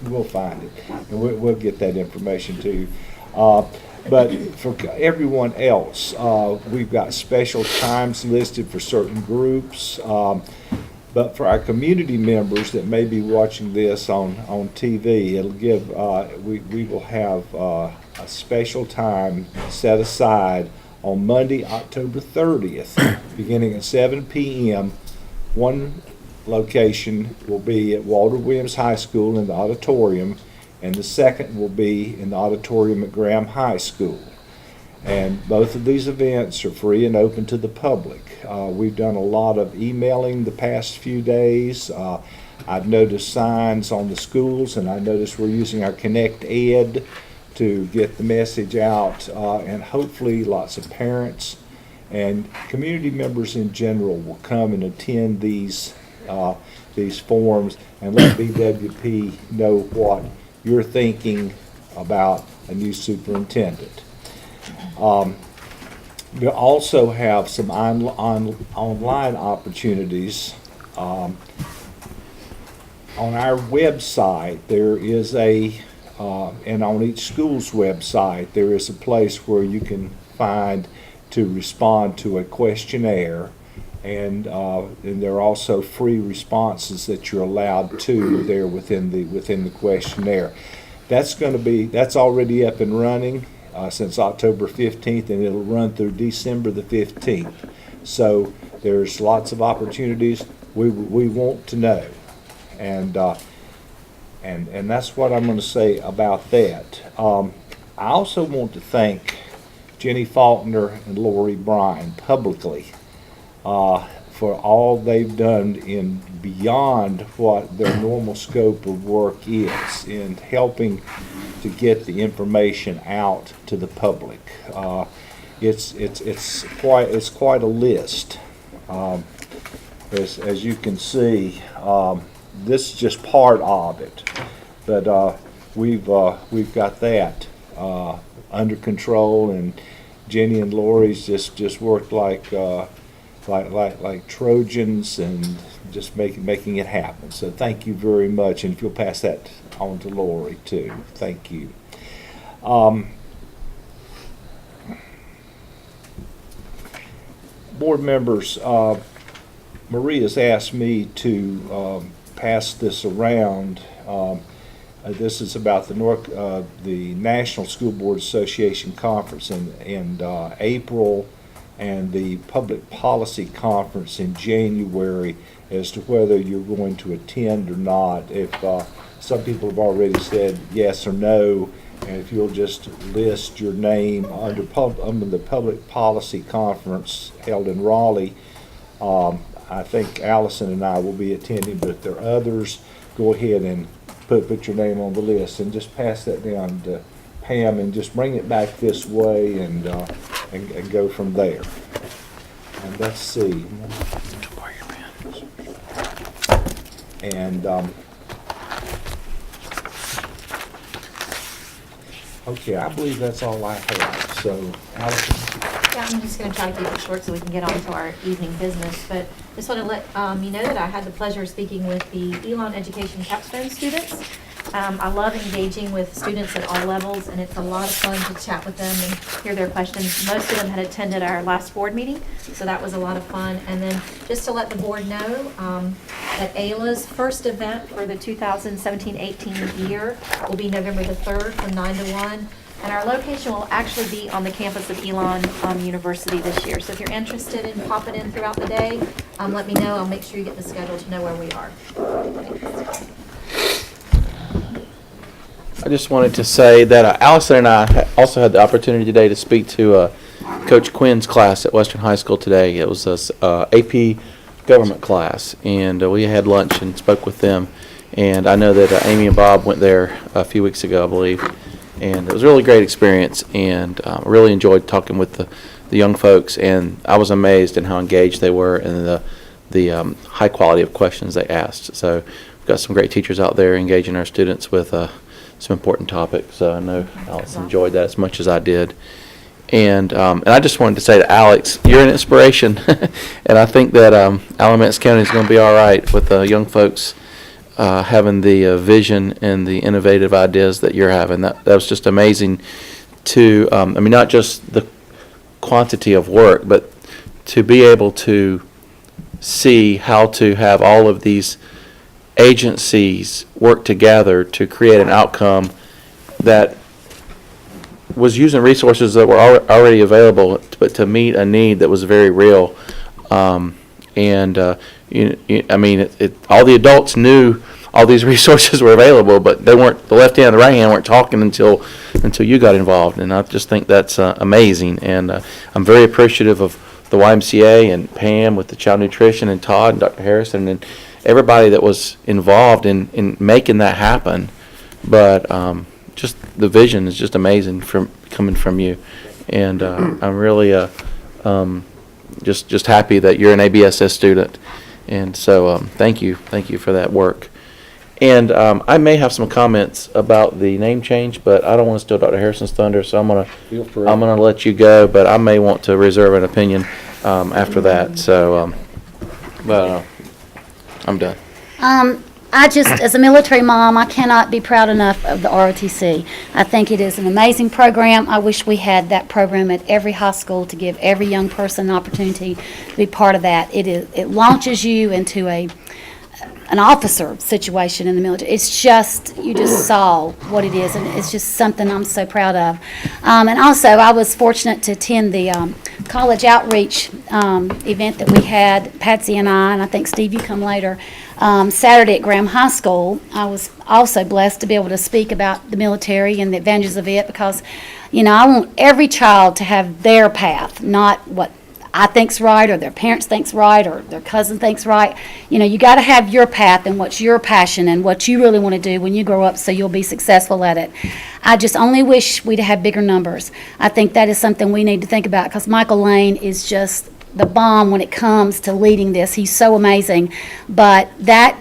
Speaker 1: We'll find it, and we'll get that information to you. But for everyone else, we've got special times listed for certain groups. But for our community members that may be watching this on TV, it'll give, we will have a special time set aside on Monday, October 30th, beginning at 7 p.m. One location will be at Walter Williams High School in the auditorium, and the second will be in the auditorium at Graham High School. And both of these events are free and open to the public. We've done a lot of emailing the past few days. I've noticed signs on the schools, and I noticed we're using our Connect Ed to get the message out, and hopefully lots of parents and community members in general will come and attend these forums and let BWP know what you're thinking about a new superintendent. We also have some online opportunities. On our website, there is and on each school's website, there is a place where you can find to respond to a questionnaire, and there are also free responses that you're allowed to there within the questionnaire. That's already up and running since October 15th, and it'll run through December the 15th. So there's lots of opportunities. We want to know, and that's what I'm going to say about that. I also want to thank Jenny Faulkner and Lori Bryan publicly for all they've done in beyond what their normal scope of work is in helping to get the information out to the public. It's quite a list. As you can see, this is just part of it, but we've got that under control, and Jenny and Lori's just worked like Trojans and just making it happen. So thank you very much, and if you'll pass that on to Lori too, thank you. Board members, Maria's asked me to pass this around. This is about the National School Board Association Conference in April and the Public Policy Conference in January as to whether you're going to attend or not. If some people have already said yes or no, and if you'll just list your name under the Public Policy Conference held in Raleigh. I think Allison and I will be attending, but if there are others, go ahead and put your name on the list and just pass that down to Pam and just bring it back this way and go from there. And let's see. And okay, I believe that's all I have. So, Allison.
Speaker 18: Yeah, I'm just going to try to keep it short so we can get on to our evening business, but just want to let you know that I had the pleasure of speaking with the Elon Education Capstone students. I love engaging with students at all levels, and it's a lot of fun to chat with them and hear their questions. Most of them had attended our last board meeting, so that was a lot of fun. And then just to let the board know that AYLA's first event for the 2017-18 year will be November the 3rd from 9 to 1. And our location will actually be on the campus of Elon University this year. So if you're interested in popping in throughout the day, let me know. I'll make sure you get the schedule to know where we are.
Speaker 6: I just wanted to say that Allison and I also had the opportunity today to speak to Coach Quinn's class at Western High School today. It was a AP government class, and we had lunch and spoke with them. And I know that Amy and Bob went there a few weeks ago, I believe. And it was a really great experience, and really enjoyed talking with the young folks, and I was amazed at how engaged they were and the high quality of questions they asked. So we've got some great teachers out there engaging our students with some important topics. So I know Alex enjoyed that as much as I did. And I just wanted to say to Alex, you're an inspiration, and I think that Alamance County is going to be all right with the young folks having the vision and the innovative ideas that you're having. That was just amazing to, I mean, not just the quantity of work, but to be able to see how to have all of these agencies work together to create an outcome that was using resources that were already available, but to meet a need that was very real. I mean, all the adults knew all these resources were available, but they weren't. The left hand and the right hand weren't talking until you got involved, and I just think that's amazing. And I'm very appreciative of the YMCA and Pam with the child nutrition, and Todd and Dr. Harrison and everybody that was involved in making that happen. But just the vision is just amazing coming from you, and I'm really just happy that you're an ABSS student. And so thank you for that work. And I may have some comments about the name change, but I don't want to steal Dr. Harrison's thunder, so I'm gonna let you go. But I may want to reserve an opinion after that. So, I'm done.
Speaker 16: I just, as a military mom, I cannot be proud enough of the ROTC. I think it is an amazing program. I wish we had that program at every high school to give every young person an opportunity to be part of that. It launches you into an officer situation in the military. It's just, you just saw what it is, and it's just something I'm so proud of. And also, I was fortunate to attend the college outreach event that we had, Patsy and I think Steve, you come later, Saturday at Graham High School. I was also blessed to be able to speak about the military and the advantages of it, because, you know, I want every child to have their path, not what I think's right or their parents think's right or their cousin thinks right. You know, you got to have your path and what's your passion and what you really want to do when you grow up, so you'll be successful at it. I just only wish we'd have bigger numbers. I think that is something we need to think about, because Michael Lane is just the bomb when it comes to leading this. He's so amazing, but that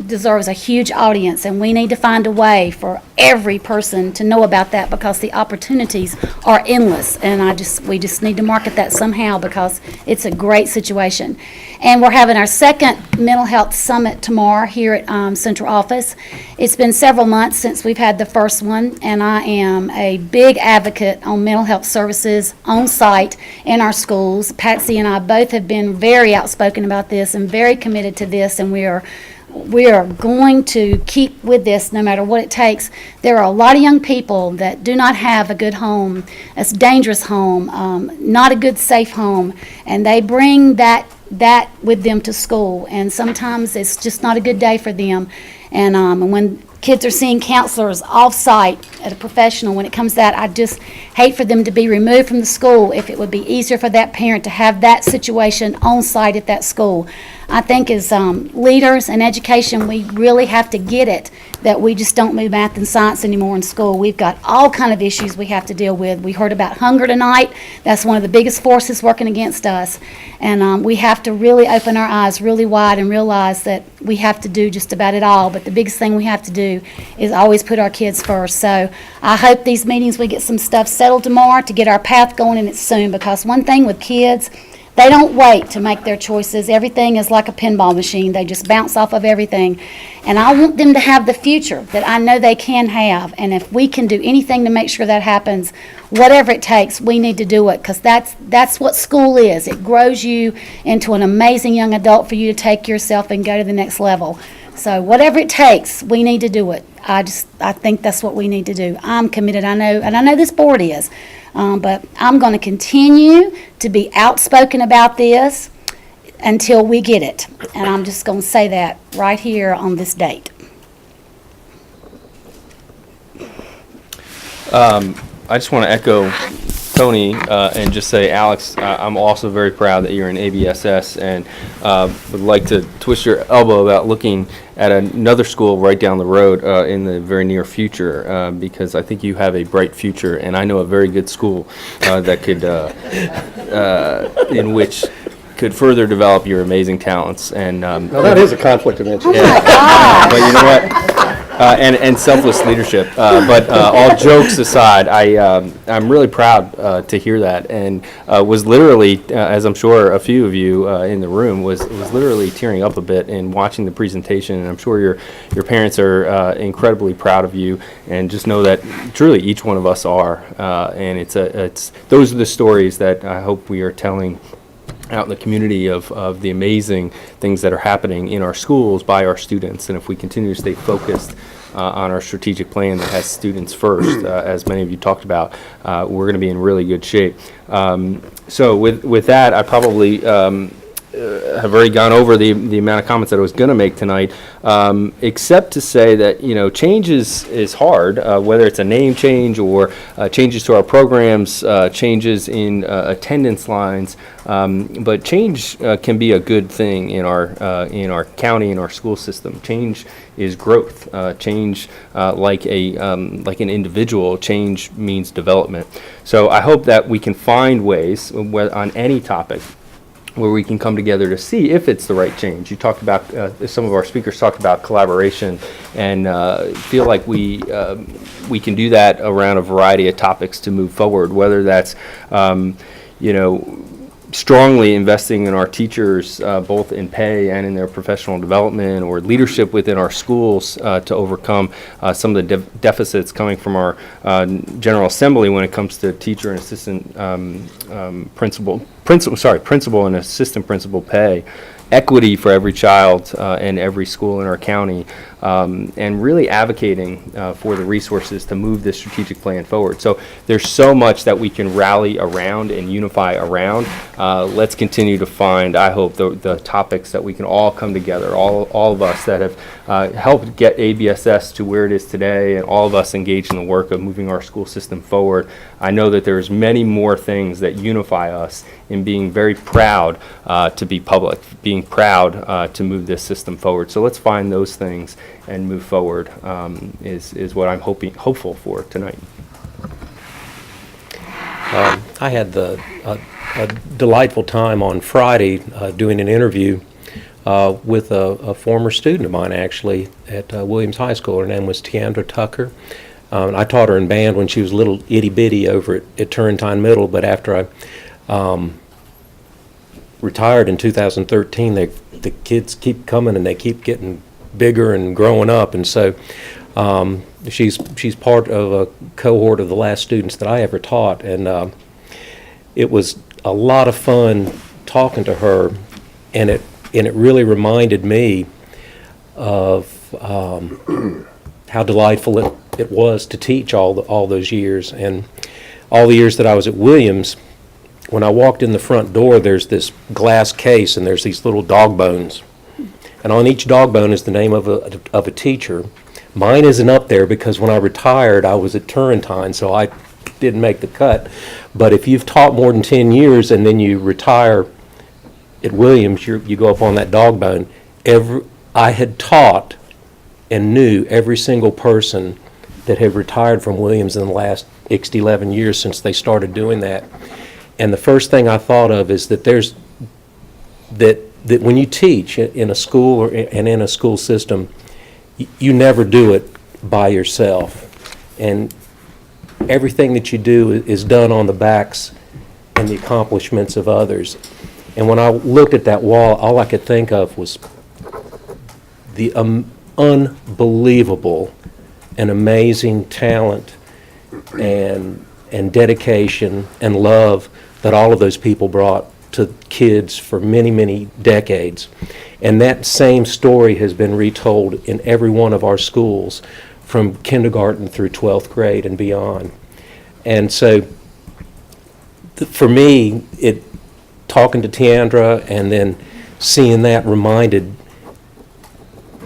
Speaker 16: deserves a huge audience, and we need to find a way for every person to know about that, because the opportunities are endless, and we just need to market that somehow, because it's a great situation. And we're having our second mental health summit tomorrow here at Central Office. It's been several months since we've had the first one, and I am a big advocate on mental health services on site in our schools. Patsy and I both have been very outspoken about this and very committed to this, and we are we are going to keep with this no matter what it takes. There are a lot of young people that do not have a good home, a dangerous home, not a good safe home, and they bring that with them to school, and sometimes it's just not a good day for them. And when kids are seeing counselors off-site at a professional, when it comes to that, I just hate for them to be removed from the school if it would be easier for that parent to have that situation on-site at that school. I think as leaders in education, we really have to get it that we just don't move math and science anymore in school. We've got all kind of issues we have to deal with. We heard about hunger tonight. That's one of the biggest forces working against us. And we have to really open our eyes really wide and realize that we have to do just about it all. But the biggest thing we have to do is always put our kids first. So I hope these meetings, we get some stuff settled tomorrow to get our path going, and it's soon. Because one thing with kids, they don't wait to make their choices. Everything is like a pinball machine. They just bounce off of everything. And I want them to have the future that I know they can have. And if we can do anything to make sure that happens, whatever it takes, we need to do it. Because that's what school is. It grows you into an amazing young adult for you to take yourself and go to the next level. So whatever it takes, we need to do it. I think that's what we need to do. I'm committed, I know, and I know this board is. But I'm going to continue to be outspoken about this until we get it. And I'm just going to say that right here on this date.
Speaker 7: I just want to echo Tony and just say, Alex, I'm also very proud that you're in ABSS, and would like to twist your elbow about looking at another school right down the road in the very near future, because I think you have a bright future, and I know a very good school that could, in which could further develop your amazing talents. And
Speaker 17: Now, that is a conflict of interest.
Speaker 7: but you know what? And selfless leadership. But all jokes aside, I'm really proud to hear that, and was literally, as I'm sure a few of you in the room, was literally tearing up a bit in watching the presentation. And I'm sure your parents are incredibly proud of you, and just know that truly each one of us are. And it's those are the stories that I hope we are telling out in the community of the amazing things that are happening in our schools by our students. And if we continue to stay focused on our strategic plan that has students first, as many of you talked about, we're going to be in really good shape. So with that, I probably have already gone over the amount of comments that I was going to make tonight, except to say that, you know, change is hard, whether it's a name change or changes to our programs, changes in attendance lines, but change can be a good thing in our county, in our school system. Change is growth. Change, like an individual, change means development. So I hope that we can find ways on any topic where we can come together to see if it's the right change. You talked about, some of our speakers talked about collaboration, and feel like we can do that around a variety of topics to move forward, whether that's, strongly investing in our teachers, both in pay and in their professional development, or leadership within our schools to overcome some of the deficits coming from our General Assembly when it comes to teacher and assistant principal and assistant principal pay, equity for every child and every school in our county, and really advocating for the resources to move this strategic plan forward. So there's so much that we can rally around and unify around. Let's continue to find, I hope, the topics that we can all come together, all of us that have helped get ABSS to where it is today, and all of us engaged in the work of moving our school system forward. I know that there's many more things that unify us in being very proud to be public, being proud to move this system forward. So let's find those things and move forward, is what I'm hopeful for tonight.
Speaker 22: I had a delightful time on Friday doing an interview with a former student of mine, actually, at Williams High School. Her name was Tiandra Tucker. I taught her in band when she was a little itty-bitty over at Turrentine Middle, but after I retired in 2013, the kids keep coming and they keep getting bigger and growing up, and so she's part of a cohort of the last students that I ever taught, and it was a lot of fun talking to her, and it really reminded me of how delightful it was to teach all those years. And all the years that I was at Williams, when I walked in the front door, there's this glass case and there's these little dog bones. And on each dog bone is the name of a teacher. Mine isn't up there because when I retired, I was at Turrentine, so I didn't make the cut. But if you've taught more than 10 years and then you retire at Williams, you go up on that dog bone. I had taught and knew every single person that had retired from Williams in the last 11 years since they started doing that. And the first thing I thought of is that that when you teach in a school and in a school system, you never do it by yourself. And everything that you do is done on the backs and the accomplishments of others. And when I looked at that wall, all I could think of was the unbelievable and amazing talent and dedication and love that all of those people brought to kids for many, many decades. And that same story has been retold in every one of our schools from kindergarten through 12th grade and beyond. And so for me, talking to Tiandra and then seeing that reminded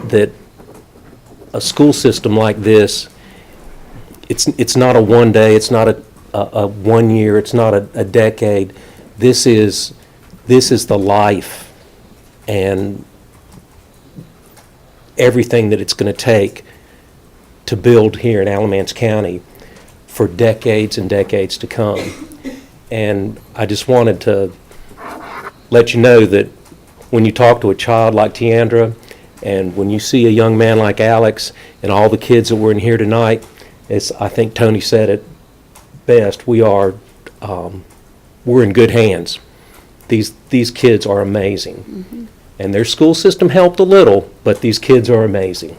Speaker 22: that a school system like this, it's not a one day, it's not a 1 year, it's not a decade. This is the life and everything that it's going to take to build here in Alamance County for decades and decades to come. And I just wanted to let you know that when you talk to a child like Tiandra, and when you see a young man like Alex and all the kids that were in here tonight, I think Tony said it best, we're in good hands. These kids are amazing.
Speaker 3: Mm-hmm.
Speaker 22: And their school system helped a little, but these kids are amazing.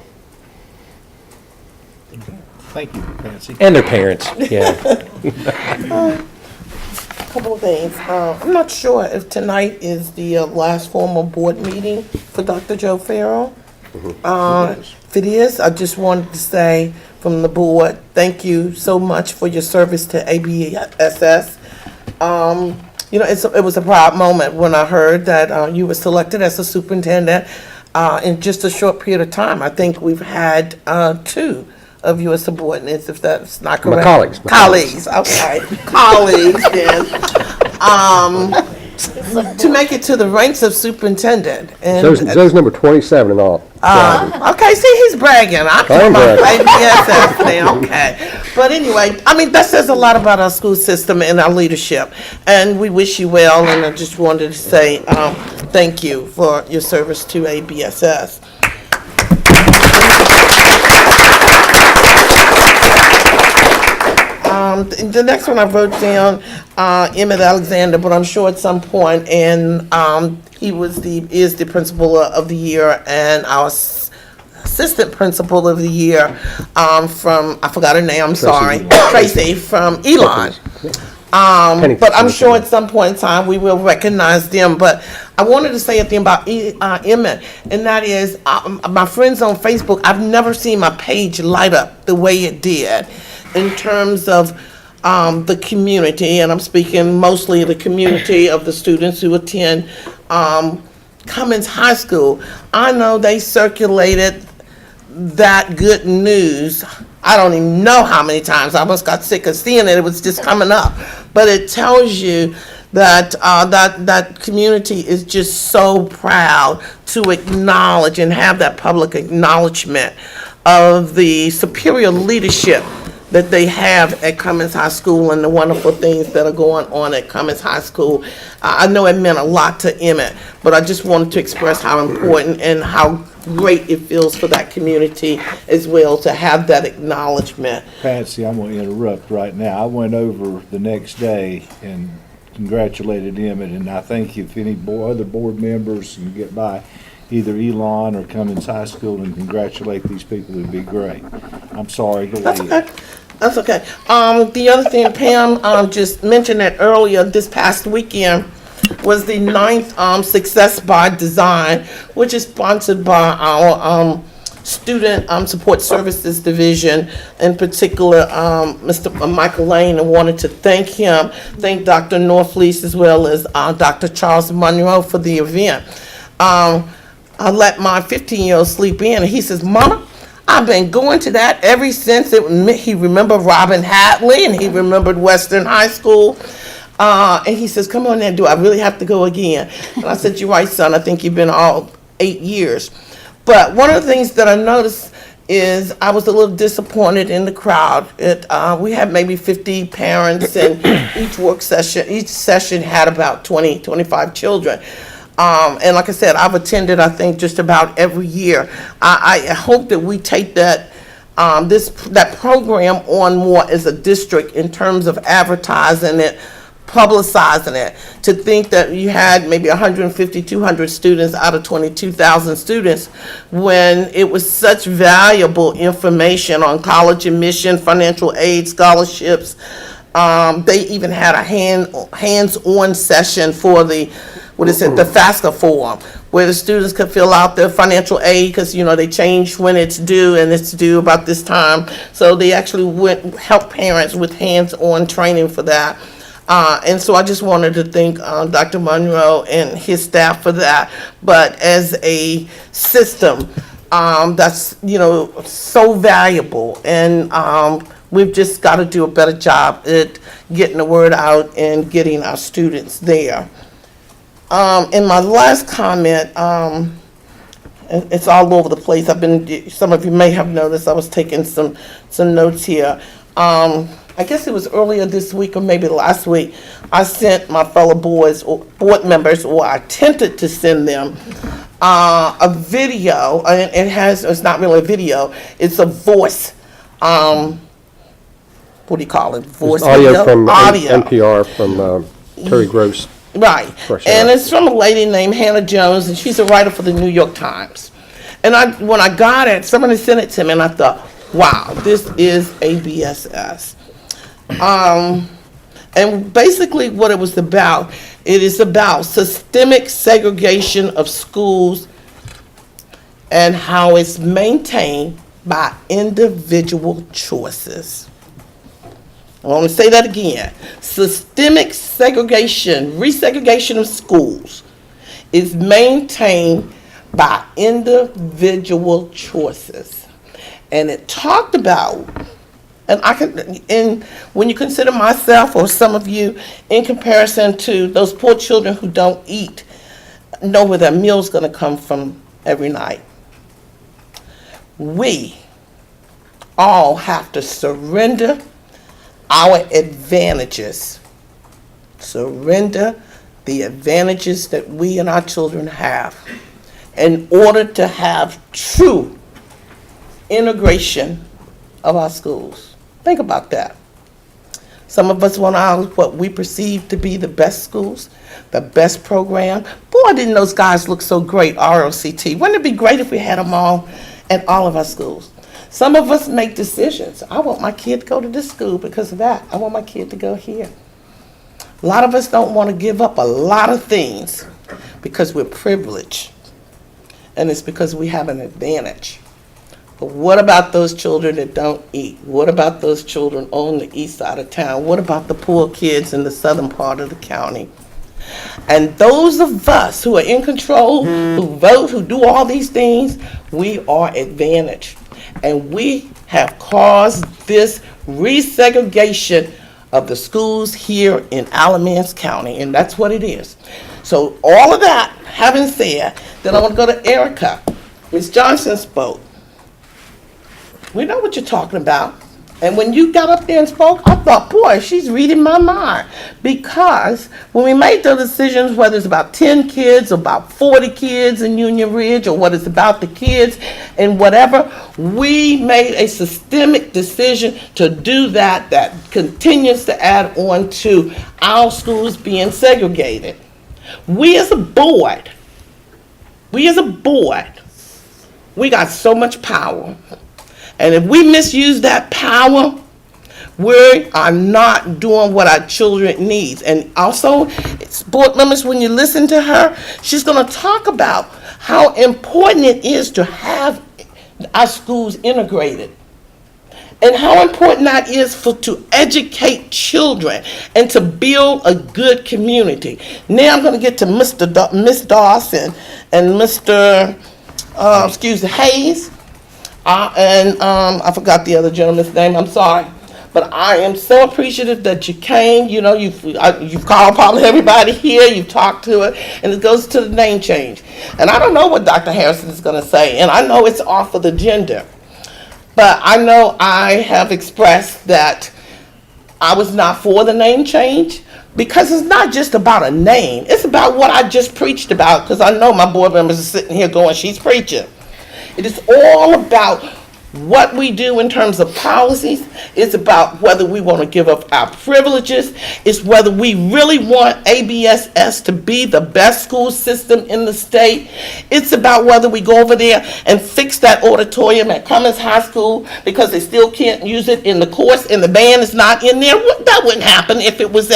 Speaker 1: Thank you, Nancy.
Speaker 22: And their parents, yeah.
Speaker 19: Couple of things. I'm not sure if tonight is the last formal board meeting for Dr. Joe Farrell. If it is, I just wanted to say from the board, thank you so much for your service to ABSS. It was a proud moment when I heard that you were selected as a superintendent in just a short period of time. I think we've had 2 of your subordinates, if that's not correct.
Speaker 17: Colleagues.
Speaker 19: Colleagues, okay. Colleagues, then. To make it to the ranks of superintendent. And
Speaker 17: Joe's number 27 in all.
Speaker 19: okay, see, he's bragging. I'm bragging. ABSS now, okay. But anyway, that says a lot about our school system and our leadership. And we wish you well, and I just wanted to say thank you for your service to ABSS. The next one I wrote down, Emmett Alexander, but I'm sure at some point, and he is the principal of the year and our assistant principal of the year from, I forgot her name, I'm sorry, Tracy from Elon. But I'm sure at some point in time we will recognize them. But I wanted to say a thing about Emmett, and that is my friends on Facebook, I've never seen my page light up the way it did in terms of the community, and I'm speaking mostly of the community of the students who attend Cummins High School. I know they circulated that good news. I don't even know how many times. I almost got sick of seeing it. It was just coming up. But it tells you that that community is just so proud to acknowledge and have that public acknowledgement of the superior leadership that they have at Cummins High School and the wonderful things that are going on at Cummins High School. I know it meant a lot to Emmett, but I just wanted to express how important and how great it feels for that community as well to have that acknowledgement.
Speaker 1: Patsy, I'm going to interrupt right now. I went over the next day and congratulated Emmett, and I think if any other board members can get by either Elon or Cummins High School and congratulate these people, it'd be great. I'm sorry, go
Speaker 19: That's
Speaker 1: ahead.
Speaker 19: okay. That's okay. The other thing, Pam just mentioned that earlier, this past weekend was the 9th Success by Design, which is sponsored by our Student Support Services Division, in particular, Mr. Michael Lane, and wanted to thank Dr. Norfleece as well as Dr. Charles Monroe for the event. I let my 15-year-old sleep in, and he says, "Mama, I've been going to that ever since." He remembered Robin Hadley, and he remembered Western High School. And he says, "Come on then, do I really have to go again?" And I said, "You're right, son. I think you've been all 8 years." But one of the things that I noticed is I was a little disappointed in the crowd. We had maybe 50 parents, and each session had about 20, 25 children. And like I said, I've attended, I think, just about every year. I hope that we take that program on more as a district in terms of advertising it, publicizing it. To think that you had maybe 150, 200 students out of 22,000 students, when it was such valuable information on college admission, financial aid, scholarships. They even had a hands-on session for the FAFSA form, where the students could fill out their financial aid, because, they change when it's due, and it's due about this time. So they actually help parents with hands-on training for that. And so I just wanted to thank Dr. Monroe and his staff for that. But as a system, that's, so valuable. And we've just got to do a better job at getting the word out and getting our students there. In my last comment, it's all over the place. Some of you may have noticed, I was taking some notes here. I guess it was earlier this week or maybe last week, I sent my fellow board members, or I attempted to send them, a video, and it's not really a video, it's a voice, what do you call it? Voice
Speaker 17: audio
Speaker 19: video?
Speaker 17: from
Speaker 19: Audio.
Speaker 17: NPR from Terry Gross.
Speaker 19: Right. And it's from a lady named Hannah Jones, and she's a writer for the New York Times. And when I got it, somebody sent it to me, and I thought, wow, this is ABSS. And basically what it was about, it is about systemic segregation of schools and how it's maintained by individual choices. I want to say that again. Systemic segregation, resegregation of schools is maintained by individual choices. And it talked about, and when you consider myself or some of you in comparison to those poor children who don't know where their meal's going to come from every night, we all have to surrender our advantages. Surrender the advantages that we and our children have in order to have true integration of our schools. Think about that. Some of us want what we perceive to be the best schools, the best program. Boy, didn't those guys look so great, ROCT. Wouldn't it be great if we had them all at all of our schools? Some of us make decisions. I want my kid to go to this school because of that. I want my kid to go here. A lot of us don't want to give up a lot of things because we're privileged. And it's because we have an advantage. But what about those children that don't eat? What about those children on the east side of town? What about the poor kids in the southern part of the county? And those of us who are in control, who vote, who do all these things, we are advantaged. And we have caused this resegregation of the schools here in Alamance County, and that's what it is. So all of that having said, then I want to go to Erica. Ms. Johnson spoke. We know what you're talking about. And when you got up there and spoke, I thought, boy, she's reading my mind. Because when we made those decisions, whether it's about 10 kids or about 40 kids in Union Ridge, or what it's about the kids and whatever, we made a systemic decision to do that continues to add on to our schools being segregated. We as a board, we got so much power. And if we misuse that power, we are not doing what our children need. And also, board members, when you listen to her, she's going to talk about how important it is to have our schools integrated, and how important that is to educate children and to build a good community. Now I'm going to get to Miss Dawson and Mr. Hayes, and I forgot the other gentleman's name. I'm sorry. But I am so appreciative that you came. You know, you've called probably everybody here, you've talked to it, and it goes to the name change. And I don't know what Dr. Harrison is going to say, and I know it's off of the agenda. But I know I have expressed that I was not for the name change, because it's not just about a name. It's about what I just preached about, because I know my board members are sitting here going, she's preaching. It is all about what we do in terms of policies. It's about whether we want to give up our privileges. It's whether we really want ABSS to be the best school system in the state. It's about whether we go over there and fix that auditorium at Cummins High School because they still can't use it in the course and the band is not in there. That wouldn't happen if it was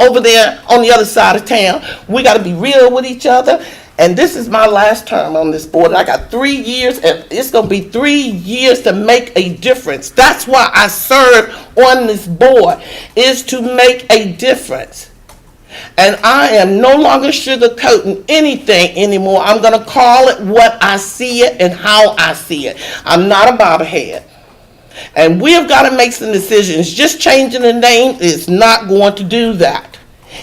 Speaker 19: over there on the other side of town. We got to be real with each other. And this is my last term on this board. I got 3 years, and it's going to be 3 years to make a difference. That's why I serve on this board, is to make a difference. And I am no longer sugarcoating anything anymore. I'm going to call it what I see it and how I see it. I'm not a bobblehead. And we have got to make some decisions. Just changing the name is not going to do that.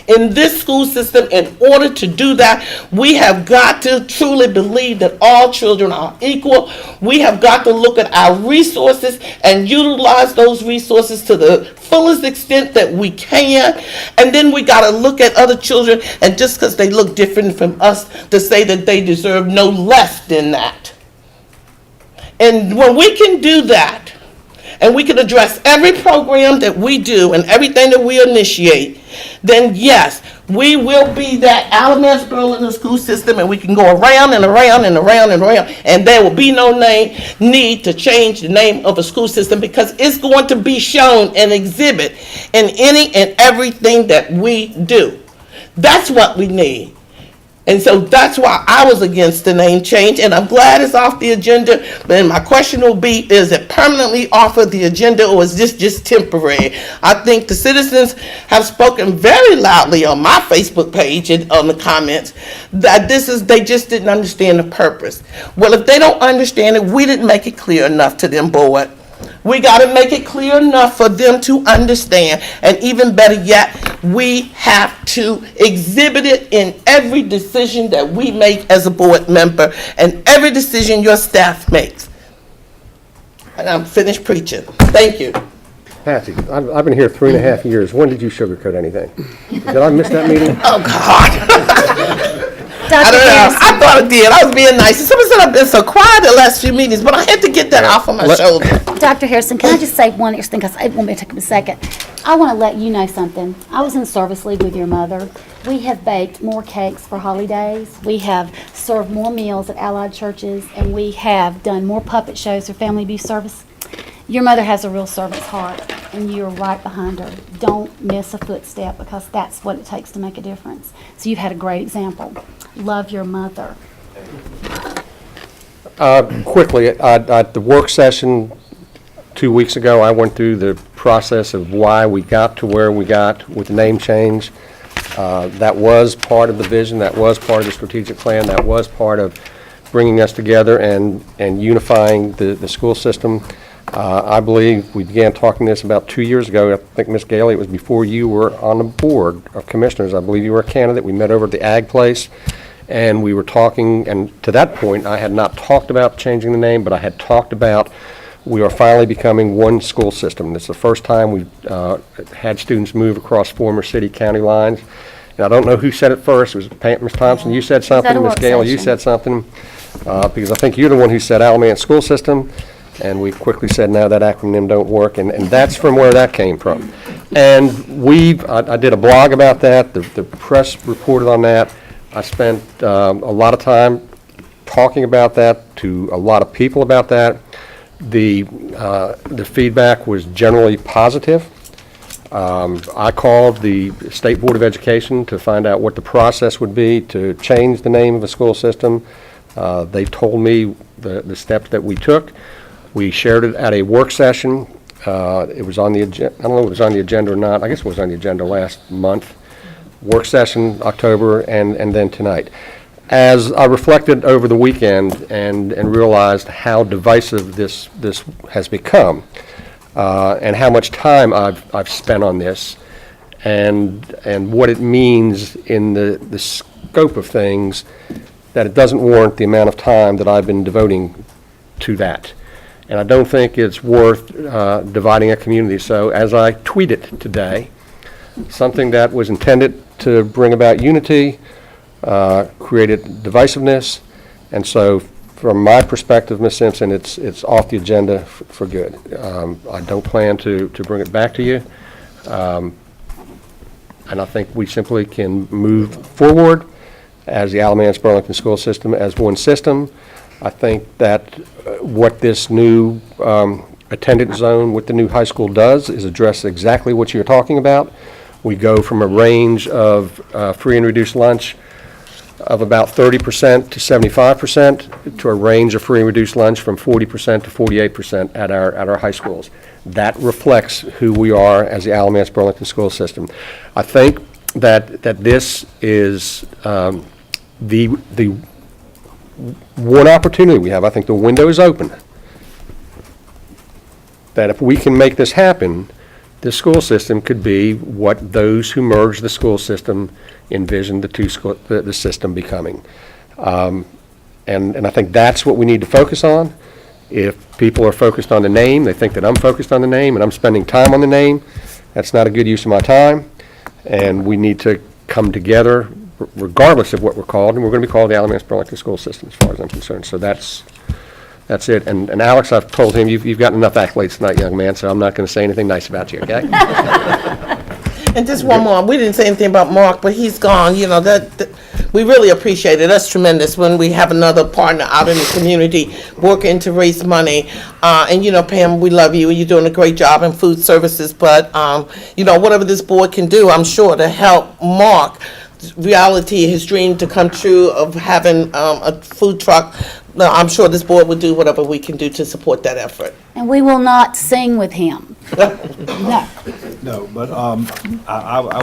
Speaker 19: In this school system, in order to do that, we have got to truly believe that all children are equal. We have got to look at our resources and utilize those resources to the fullest extent that we can. And then we got to look at other children, and just because they look different from us, to say that they deserve no less than that. And when we can do that, and we can address every program that we do and everything that we initiate, then yes, we will be that Alamance Burlington school system, and we can go around and around and around and around, and there will be no need to change the name of a school system, because it's going to be shown and exhibit in any and everything that we do. That's what we need. And so that's why I was against the name change, and I'm glad it's off the agenda. But my question will be, is it permanently off of the agenda, or is this just temporary? I think the citizens have spoken very loudly on my Facebook page and on the comments that they just didn't understand the purpose. Well, if they don't understand it, we didn't make it clear enough to them, board. We got to make it clear enough for them to understand. And even better yet, we have to exhibit it in every decision that we make as a board member and every decision your staff makes. And I'm finished preaching. Thank you.
Speaker 17: Patsy, I've been here 3.5 years. When did you sugarcoat anything? Did I miss that meeting?
Speaker 19: Oh, God. I don't know. I thought I did. I was being nice. Someone said I've been so quiet the last few meetings, but I had to get that off of my shoulder.
Speaker 16: Dr. Harrison, can I just say one extra thing, because it won't take a second. I want to let you know something. I was in service league with your mother. We have baked more cakes for holidays. We have served more meals at allied churches, and we have done more puppet shows for family abuse service. Your mother has a real service heart, and you're right behind her. Don't miss a footstep, because that's what it takes to make a difference. So you've had a great example. Love your mother.
Speaker 17: Quickly, at the work session 2 weeks ago, I went through the process of why we got to where we got with the name change. That was part of the vision. That was part of the strategic plan. That was part of bringing us together and unifying the school system. I believe we began talking this about 2 years ago. I think, Ms. Gailey, it was before you were on the board of commissioners. I believe you were a candidate. We met over at the Ag Place, and we were talking, and to that point, I had not talked about changing the name, but I had talked about we are finally becoming one school system. It's the first time we've had students move across former city-county lines. And I don't know who said it first. It was Ms. Thompson, you said something. Ms. Gailey, you said something. Because I think you're the one who said Alamance School System. And we quickly said, no, that acronym don't work, and that's from where that came from. And I did a blog about that, the press reported on that. I spent a lot of time talking about that to a lot of people about that. The feedback was generally positive. I called the State Board of Education to find out what the process would be to change the name of a school system. They told me the steps that we took. We shared it at a work session. It was on the agenda, I don't know if it was on the agenda or not. I guess it was on the agenda last month. Work session, October, and then tonight. As I reflected over the weekend and realized how divisive this has become, and how much time I've spent on this, and what it means in the scope of things, that it doesn't warrant the amount of time that I've been devoting to that. And I don't think it's worth dividing a community. So as I tweeted today, something that was intended to bring about unity created divisiveness. And so from my perspective, Ms. Simpson, it's off the agenda for good. I don't plan to bring it back to you. And I think we simply can move forward as the Alamance-Burlington school system as one system. I think that what this new attendance zone with the new high school does is address exactly what you're talking about. We go from a range of free and reduced lunch of about 30% to 75% to a range of free and reduced lunch from 40% to 48% at our high schools. That reflects who we are as the Alamance-Burlington school system. I think that this is the one opportunity we have. I think the window is open. That if we can make this happen, the school system could be what those who merged the school system envisioned the system becoming. And I think that's what we need to focus on. If people are focused on the name, they think that I'm focused on the name and I'm spending time on the name, that's not a good use of my time. And we need to come together regardless of what we're called, and we're going to be called the Alamance-Burlington school system as far as I'm concerned. So that's it. And Alex, I've told him you've gotten enough accolades tonight, young man, so I'm not going to say anything nice about you, okay?
Speaker 19: And just one more, we didn't say anything about Mark, but he's gone, you know, that we really appreciate it. That's tremendous when we have another partner out in the community working to raise money. And you know, Pam, we love you, and you're doing a great job in food services, but you know, whatever this board can do, I'm sure, to help Mark reality, his dream to come true of having a food truck, I'm sure this board would do whatever we can do to support that effort.
Speaker 16: And we will not sing with him. No.
Speaker 1: No, but I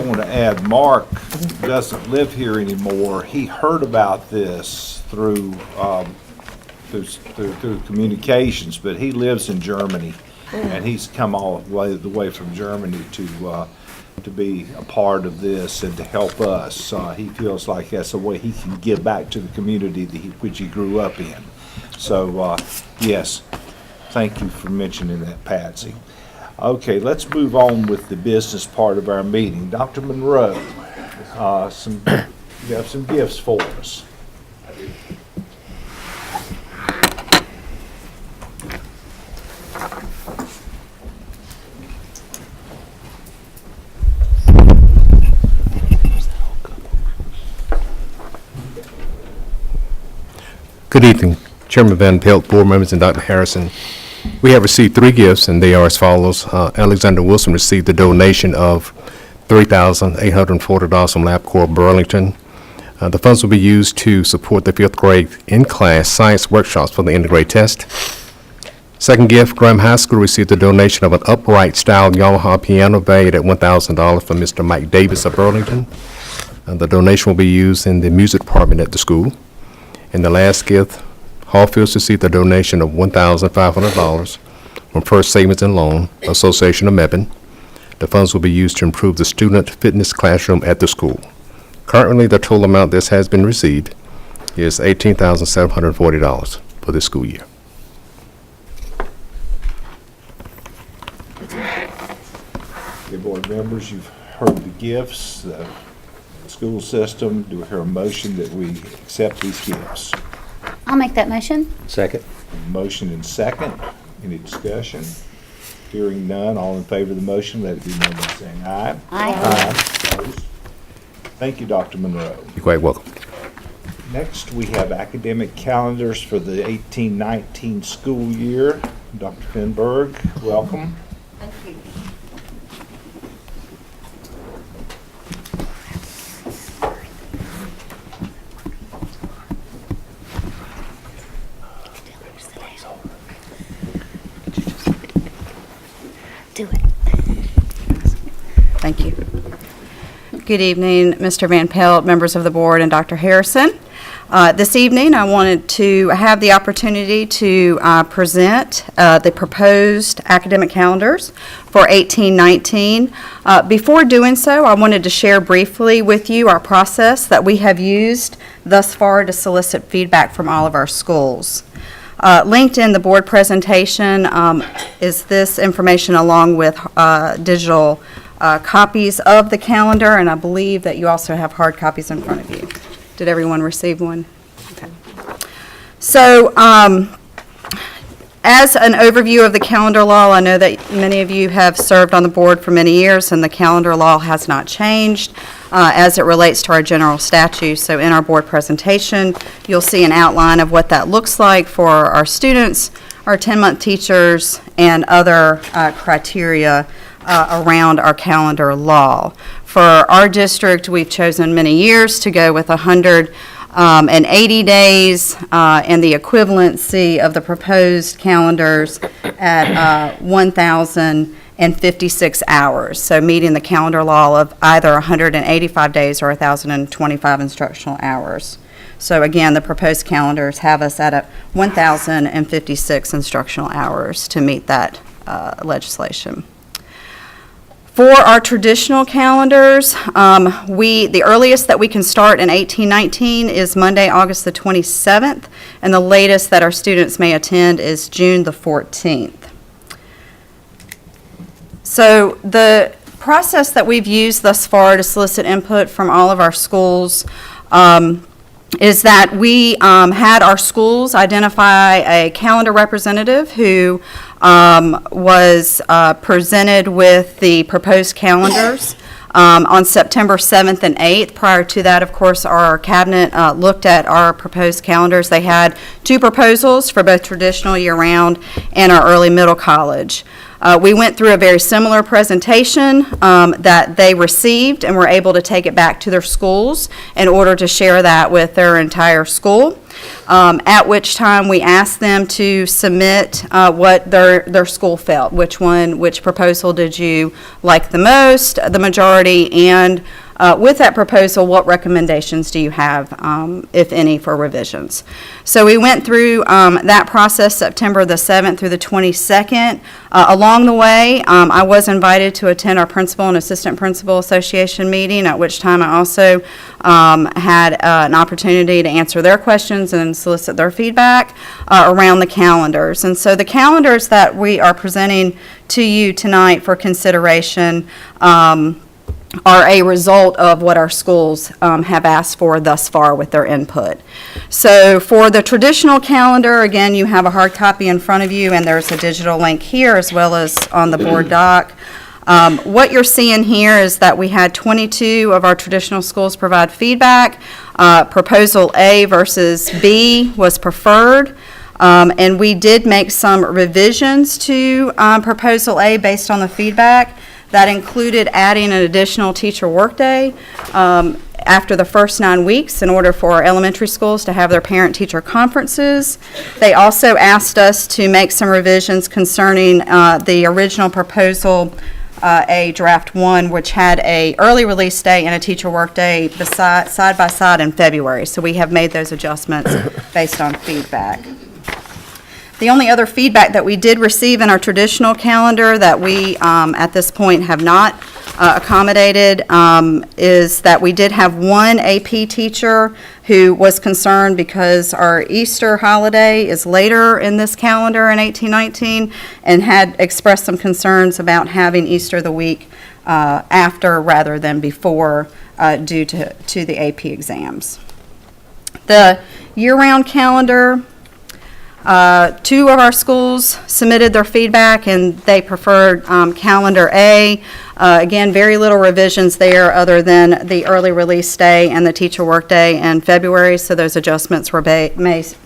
Speaker 1: want to add, Mark doesn't live here anymore. He heard about this through communications, but he lives in Germany, and he's come all the way from Germany to be a part of this and to help us. He feels like that's a way he can give back to the community which he grew up in. So, yes, thank you for mentioning that, Patsy. Okay, let's move on with the business part of our meeting. Dr. Monroe, you have some gifts for us.
Speaker 8: Good evening, Chairman Van Pelt, board members, and Dr. Harrison. We have received 3 gifts, and they are as follows. Alexander Wilson received a donation of $3,840 from LabCorp Burlington. The funds will be used to support the 5th grade in-class science workshops for the end-of-grade test. Second gift, Graham High School received a donation of an upright style Yamaha piano valued at $1,000 from Mr. Mike Davis of Burlington. The donation will be used in the music department at the school. And the last gift, Hallfields received a donation of $1,500 from First Savings and Loan Association of Mebane. The funds will be used to improve the student fitness classroom at the school. Currently, the total amount this has been received is $18,740 for this school year.
Speaker 1: Okay, board members, you've heard the gifts, the school system. Do we hear a motion that we accept these gifts?
Speaker 16: I'll make that motion.
Speaker 17: Second.
Speaker 1: Motion and second. Any discussion? Hearing none, all in favor of the motion, let it be known by saying aye.
Speaker 16: Aye.
Speaker 1: Opposed? Thank you, Dr. Monroe.
Speaker 8: You're quite welcome.
Speaker 1: Next, we have academic calendars for the 18-19 school year. Dr. Finberg, welcome.
Speaker 14: Thank you.
Speaker 10: Thank you. Good evening, Mr. Van Pelt, members of the board, and Dr. Harrison. This evening, I wanted to have the opportunity to present the proposed academic calendars for 1819. Before doing so, I wanted to share briefly with you our process that we have used thus far to solicit feedback from all of our schools. Linked in the board presentation is this information along with digital copies of the calendar, and I believe that you also have hard copies in front of you. Did everyone receive one? Okay. So, as an overview of the calendar law, I know that many of you have served on the board for many years, and the calendar law has not changed as it relates to our general statutes. So in our board presentation, you'll see an outline of what that looks like for our students, our 10-month teachers, and other criteria around our calendar law. For our district, we've chosen many years to go with 180 days and the equivalency of the proposed calendars at 1,056 hours. So meeting the calendar law of either 185 days or 1,025 instructional hours. So again, the proposed calendars have us at 1,056 instructional hours to meet that legislation. For our traditional calendars, the earliest that we can start in 1819 is Monday, August the 27th, and the latest that our students may attend is June the 14th. So the process that we've used thus far to solicit input from all of our schools is that we had our schools identify a calendar representative who was presented with the proposed calendars on September 7th and 8th. Prior to that, of course, our cabinet looked at our proposed calendars. They had two proposals for both traditional year-round and our early middle college. We went through a very similar presentation that they received and were able to take it back to their schools in order to share that with their entire school, at which time we asked them to submit what their school felt, which proposal did you like the most, the majority, and with that proposal, what recommendations do you have, if any, for revisions? So we went through that process September the 7th through the 22nd. Along the way, I was invited to attend our Principal and Assistant Principal Association meeting, at which time I also had an opportunity to answer their questions and solicit their feedback around the calendars. And so the calendars that we are presenting to you tonight for consideration are a result of what our schools have asked for thus far with their input. So for the traditional calendar, again, you have a hard copy in front of you, and there's a digital link here as well as on the board doc. What you're seeing here is that we had 22 of our traditional schools provide feedback. Proposal A versus B was preferred. And we did make some revisions to Proposal A based on the feedback. That included adding an additional teacher workday after the first 9 weeks in order for our elementary schools to have their parent-teacher conferences. They also asked us to make some revisions concerning the original proposal, A Draft 1, which had a early release day and a teacher workday side by side in February. So we have made those adjustments based on feedback. The only other feedback that we did receive in our traditional calendar that we, at this point, have not accommodated is that we did have one AP teacher who was concerned because our Easter holiday is later in this calendar in 1819 and had expressed some concerns about having Easter the week after rather than before due to the AP exams. The year-round calendar, two of our schools submitted their feedback and they preferred calendar A. Again, very little revisions there other than the early release day and the teacher workday in February, so those adjustments were made based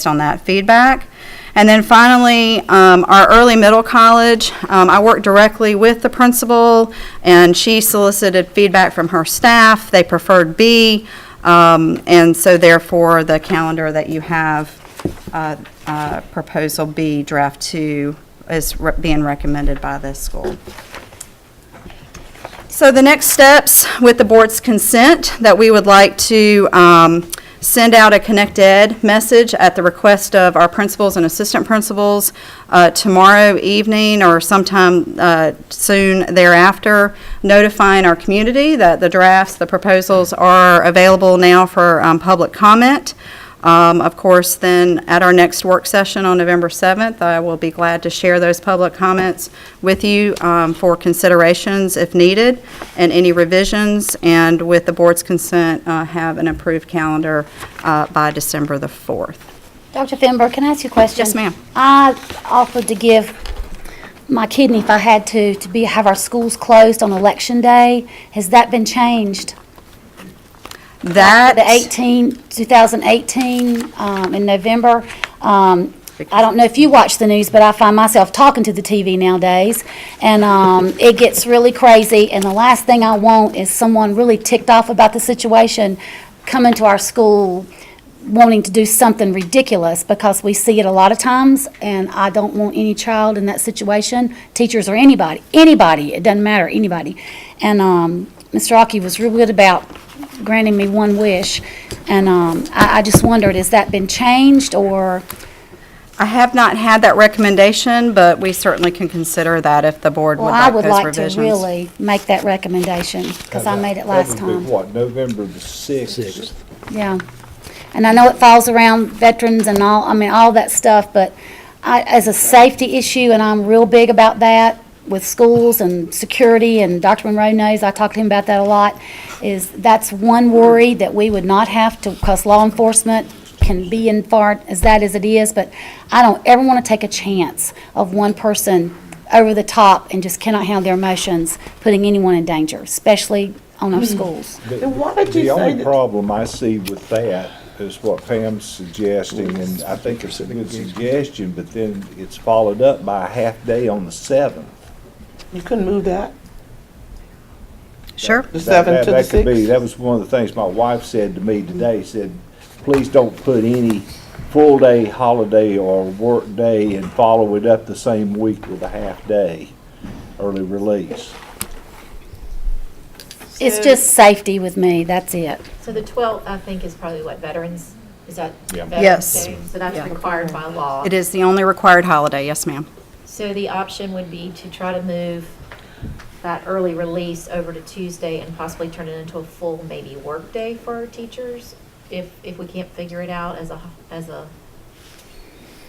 Speaker 10: on that feedback. And then finally, our early middle college, I worked directly with the principal and she solicited feedback from her staff. They preferred B. And so therefore, the calendar that you have, Proposal B, Draft 2, is being recommended by this school. So the next steps, with the board's consent, that we would like to send out a Connect Ed message at the request of our principals and assistant principals tomorrow evening or sometime soon thereafter, notifying our community that the drafts, the proposals are available now for public comment. Of course, then at our next work session on November 7th, I will be glad to share those public comments with you for considerations if needed and any revisions, and with the board's consent, have an approved calendar by December the 4th.
Speaker 16: Dr. Finberg, can I ask you a question?
Speaker 10: Yes, ma'am.
Speaker 16: I offered to give my kidney if I had to have our schools closed on Election Day. Has that been changed?
Speaker 10: That
Speaker 16: The 2018, in November. I don't know if you watch the news, but I find myself talking to the TV nowadays, and it gets really crazy, and the last thing I want is someone really ticked off about the situation coming to our school wanting to do something ridiculous, because we see it a lot of times, and I don't want any child in that situation, teachers or anybody, it doesn't matter, anybody. And Mr. Aki was real good about granting me one wish, and I just wondered, has that been changed, or?
Speaker 10: I have not had that recommendation, but we certainly can consider that if the board would
Speaker 16: Well, I
Speaker 10: like
Speaker 16: would
Speaker 10: those
Speaker 16: like
Speaker 10: revisions.
Speaker 16: to really make that recommendation, because I made it last
Speaker 1: That would
Speaker 16: time.
Speaker 1: be what, November the 6th?
Speaker 16: Yeah. And I know it falls around veterans and all, I mean, all that stuff, but as a safety issue, and I'm real big about that with schools and security, and Dr. Monroe knows, I talk to him about that a lot, is that's one worry that we would not have to, because law enforcement can be in far as that as it is, but I don't ever want to take a chance of one person over the top and just cannot handle their emotions, putting anyone in danger, especially on our schools.
Speaker 19: Then why did you
Speaker 1: The
Speaker 19: say
Speaker 1: only
Speaker 19: that?
Speaker 1: problem I see with that is what Pam's suggesting, and I think it's a good suggestion, but then it's followed up by a half day on the 7th.
Speaker 19: You couldn't move that?
Speaker 10: Sure.
Speaker 19: The 7th to the
Speaker 1: That could be,
Speaker 19: 6th?
Speaker 1: that was one of the things my wife said to me today, said, please don't put any full-day holiday or work day and follow it up the same week with a half-day early release.
Speaker 16: It's just safety with me, that's it.
Speaker 18: So the 12th, I think, is probably what, Veterans, is that?
Speaker 1: Yeah.
Speaker 18: Veterans
Speaker 10: Yes.
Speaker 18: Day? So that's
Speaker 10: Yeah.
Speaker 18: required by law.
Speaker 10: It is the only required holiday, yes, ma'am.
Speaker 18: So the option would be to try to move that early release over to Tuesday and possibly turn it into a full maybe work day for our teachers, if we can't figure it out as a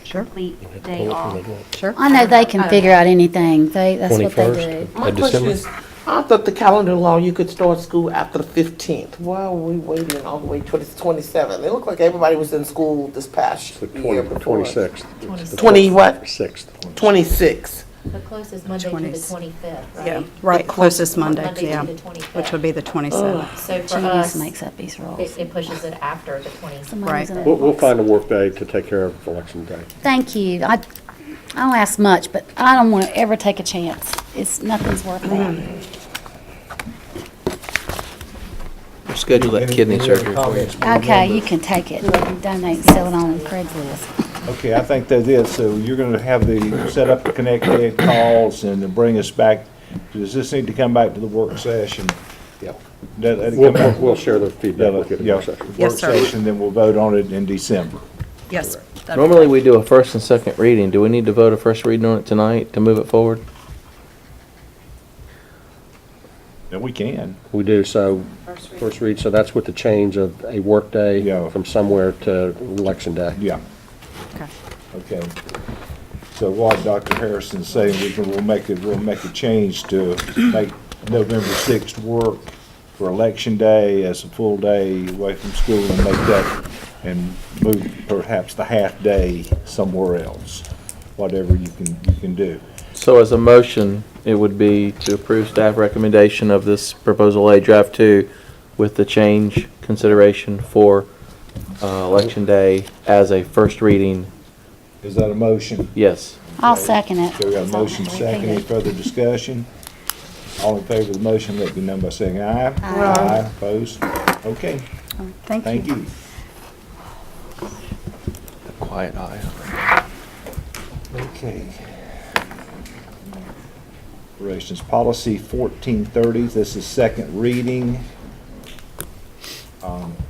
Speaker 18: complete day off.
Speaker 10: Sure.
Speaker 16: I know they can figure out anything, that's what they
Speaker 22: 21st.
Speaker 16: do.
Speaker 19: My question is, I thought the calendar law, you could start school after the 15th. Why are we waiting all the way to the 27th? It looked like everybody was in school this past year before.
Speaker 17: 26th.
Speaker 19: 20 what?
Speaker 17: 6th.
Speaker 19: 26.
Speaker 18: The closest Monday to the 25th, right?
Speaker 10: Yeah, right, closest Monday,
Speaker 18: Monday to
Speaker 10: yeah,
Speaker 18: the 25th.
Speaker 10: which would be the 27th.
Speaker 18: So for
Speaker 16: Genius
Speaker 18: us,
Speaker 16: makes up these rules.
Speaker 18: it pushes it after the 26th.
Speaker 10: Right.
Speaker 17: We'll find a workday to take care of Election Day.
Speaker 16: Thank you. I don't ask much, but I don't want to ever take a chance. Nothing's worth that.
Speaker 6: We'll schedule that kidney surgery for you.
Speaker 16: Okay, you can take it, donate, and sell it on Craigslist.
Speaker 1: Okay, I think that's it. So you're going to have set up the Connect Ed calls and then bring us back. Does this need to come back to the work session?
Speaker 17: Yep.
Speaker 1: Let it come back?
Speaker 17: We'll share the feedback with you at the
Speaker 1: Yeah,
Speaker 17: work session.
Speaker 10: Yes,
Speaker 1: work
Speaker 10: sir.
Speaker 1: session, then we'll vote on it in December.
Speaker 10: Yes.
Speaker 6: Normally, we do a first and second reading. Do we need to vote a first reading on it tonight to move it forward?
Speaker 1: Then we can.
Speaker 17: We do, so, first read, so that's with the change of a workday
Speaker 1: Yeah.
Speaker 17: from somewhere to Election Day.
Speaker 1: Yeah. Okay. So what Dr. Harrison's saying, we'll make a change to make November 6th work for Election Day as a full day away from school, and make that, and move perhaps the half day somewhere else, whatever you can do.
Speaker 6: So as a motion, it would be to approve staff recommendation of this proposal A draft 2 with the change consideration for Election Day as a first reading.
Speaker 1: Is that a motion?
Speaker 6: Yes.
Speaker 16: I'll second it.
Speaker 1: So we got a
Speaker 16: So I don't
Speaker 1: motion
Speaker 16: have to
Speaker 1: second.
Speaker 16: repeat
Speaker 1: Any
Speaker 16: it.
Speaker 1: further discussion? All in favor of the motion, let it be known by saying aye. Aye. Opposed? Okay.
Speaker 10: Thank
Speaker 1: Thank you.
Speaker 6: The quiet eye.
Speaker 1: Okay. Operations Policy 1430, this is second reading.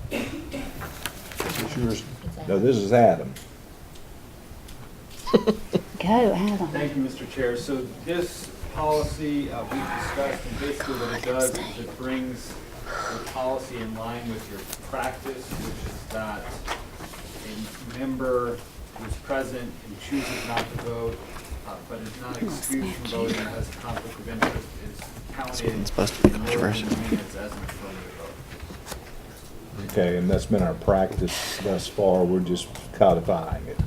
Speaker 1: This is yours. No, this is Adam.
Speaker 16: Go, Adam.
Speaker 9: Thank you, Mr. Chair. So this policy, we've discussed, and basically what it does is it brings the policy in line with your practice, which is that a member who is present and chooses not to vote, but is not excused from voting, has a conflict of interest, is counted
Speaker 6: supposed to be
Speaker 9: in
Speaker 6: controversial.
Speaker 9: the minutes as an affirmative vote.
Speaker 1: Okay, and that's been our practice thus far. We're just codifying it.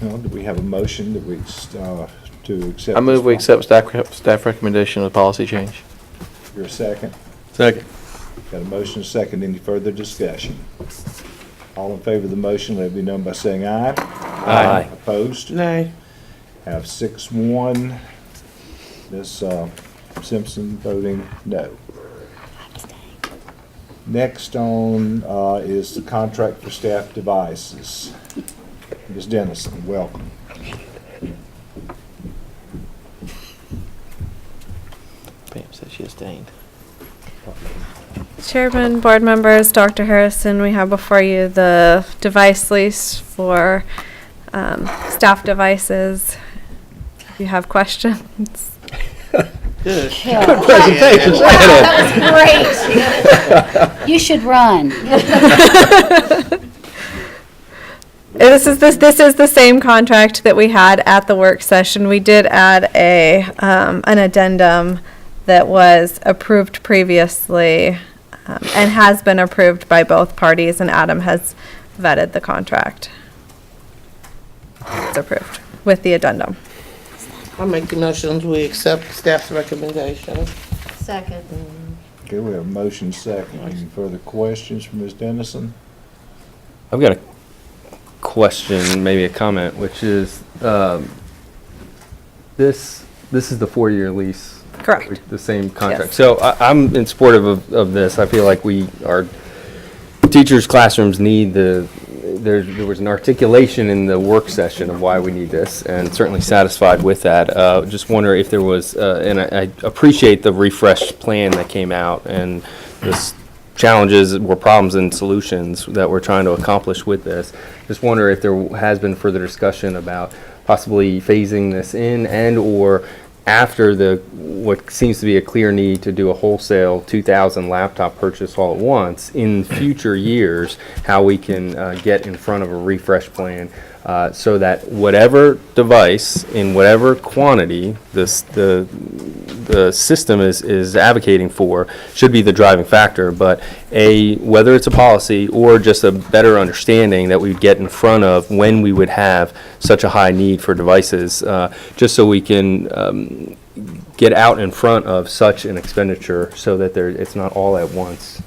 Speaker 1: Well, do we have a motion that we, to accept?
Speaker 6: I move
Speaker 1: this
Speaker 6: we
Speaker 1: policy?
Speaker 6: accept staff recommendation of policy change.
Speaker 1: Your second?
Speaker 6: Second.
Speaker 1: Got a motion, and a second. Any further discussion? All in favor of the motion, let it be known by saying aye.
Speaker 6: Aye.
Speaker 1: Opposed?
Speaker 19: Nay.
Speaker 1: Have 6-1. Ms. Simpson voting no. Next on is the contract for staff devices. Ms. Dennison, welcome.
Speaker 6: Pam said she abstained.
Speaker 11: Chairman, board members, Dr. Harrison, we have before you the device lease for staff devices. If you have questions.
Speaker 19: Good.
Speaker 16: Good presentation. Wow, that was great. You should run.
Speaker 11: This is the same contract that we had at the work session. We did add an addendum that was approved previously and has been approved by both parties, and Adam has vetted the contract. It's approved with the addendum.
Speaker 19: I'll make the motion we accept staff's recommendation.
Speaker 18: Second.
Speaker 1: Okay, we have a motion second. Any further questions from Ms. Dennison?
Speaker 7: I've got a question, maybe a comment, which is, this is the 4-year lease.
Speaker 11: Correct.
Speaker 7: The same contract.
Speaker 11: Yes.
Speaker 7: So I'm in support of this. I feel like our teachers' classrooms need there was an articulation in the work session of why we need this, and certainly satisfied with that. Just wonder if there was, and I appreciate the refreshed plan that came out, and this challenges or problems and solutions that we're trying to accomplish with this. Just wonder if there has been further discussion about possibly phasing this in and or after what seems to be a clear need to do a wholesale 2,000 laptop purchase all at once, in future years, how we can get in front of a refresh plan so that whatever device in whatever quantity the system is advocating for should be the driving factor, but whether it's a policy or just a better understanding that we'd get in front of when we would have such a high need for devices, just so we can get out in front of such an expenditure so that it's not all at once,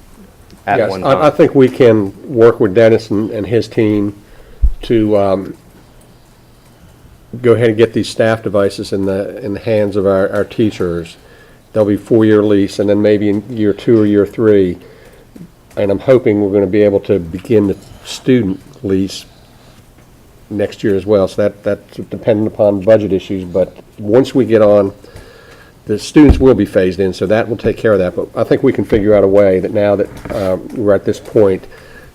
Speaker 7: at one time.
Speaker 17: I think we can work with Dennis and his team to go ahead and get these staff devices in the hands of our teachers. They'll be 4-year lease, and then maybe in year 2 or year 3, and I'm hoping we're going to be able to begin the student lease next year as well. So that's dependent upon budget issues, but once we get on, the students will be phased in, so that will take care of that. But I think we can figure out a way that now that we're at this point,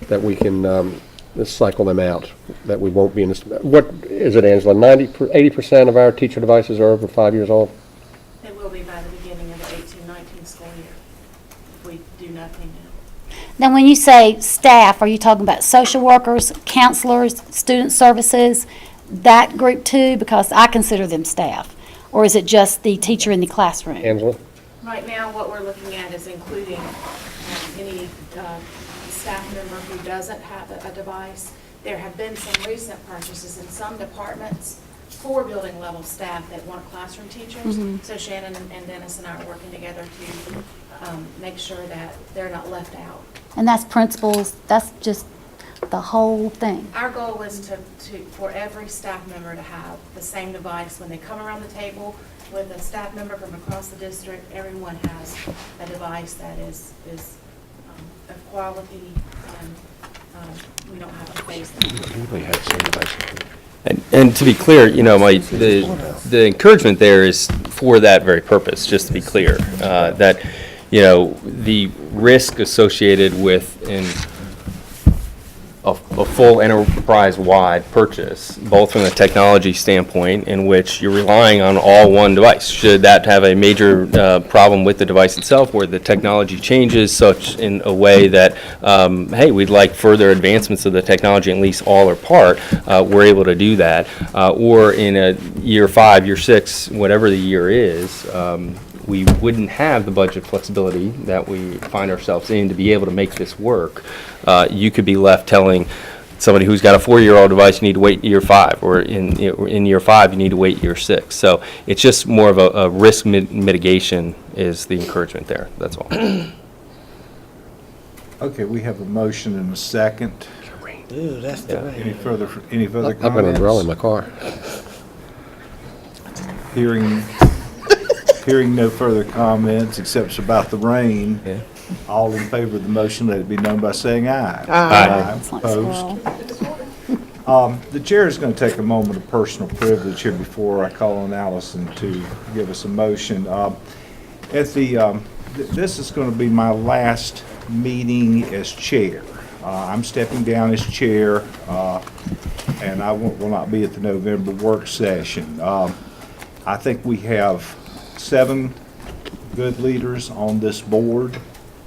Speaker 17: that we can cycle them out, that we won't be in this. What is it, Angela? 80% of our teacher devices are over 5 years old?
Speaker 23: It will be by the beginning of the 18-19 school year if we do nothing now.
Speaker 16: Now, when you say staff, are you talking about social workers, counselors, student services, that group too? Because I consider them staff. Or is it just the teacher in the classroom?
Speaker 17: Angela?
Speaker 23: Right now, what we're looking at is including any staff member who doesn't have a device. There have been some recent purchases in some departments for building level staff that want classroom teachers.
Speaker 16: Mhm.
Speaker 23: So Shannon and Dennis and I are working together to make sure that they're not left out.
Speaker 16: And that's principals, that's just the whole thing.
Speaker 23: Our goal is for every staff member to have the same device. When they come around the table with a staff member from across the district, everyone has a device that is of quality, and we don't have to face that.
Speaker 7: And to be clear, the encouragement there is for that very purpose, just to be clear, that, the risk associated with a full enterprise-wide purchase, both from the technology standpoint, in which you're relying on all one device. Should that have a major problem with the device itself, where the technology changes such in a way that, hey, we'd like further advancements of the technology, at least all or part, we're able to do that. Or in a year 5, year 6, whatever the year is, we wouldn't have the budget flexibility that we find ourselves in to be able to make this work. You could be left telling somebody who's got a 4-year-old device, you need to wait year 5, or in year 5, you need to wait year 6. So it's just more of a risk mitigation is the encouragement there, that's all.
Speaker 1: Okay, we have a motion and a second.
Speaker 19: Ooh, that's the rain.
Speaker 1: Any further comments?
Speaker 17: I've got an umbrella in my car.
Speaker 1: Hearing no further comments except about the rain, all in favor of the motion, let it be known by saying aye.
Speaker 19: Aye.
Speaker 1: Opposed? The chair is going to take a moment of personal privilege here before I call on Allison to give us a motion. This is going to be my last meeting as chair. I'm stepping down as chair, and I will not be at the November work session. I think we have 7 good leaders on this board.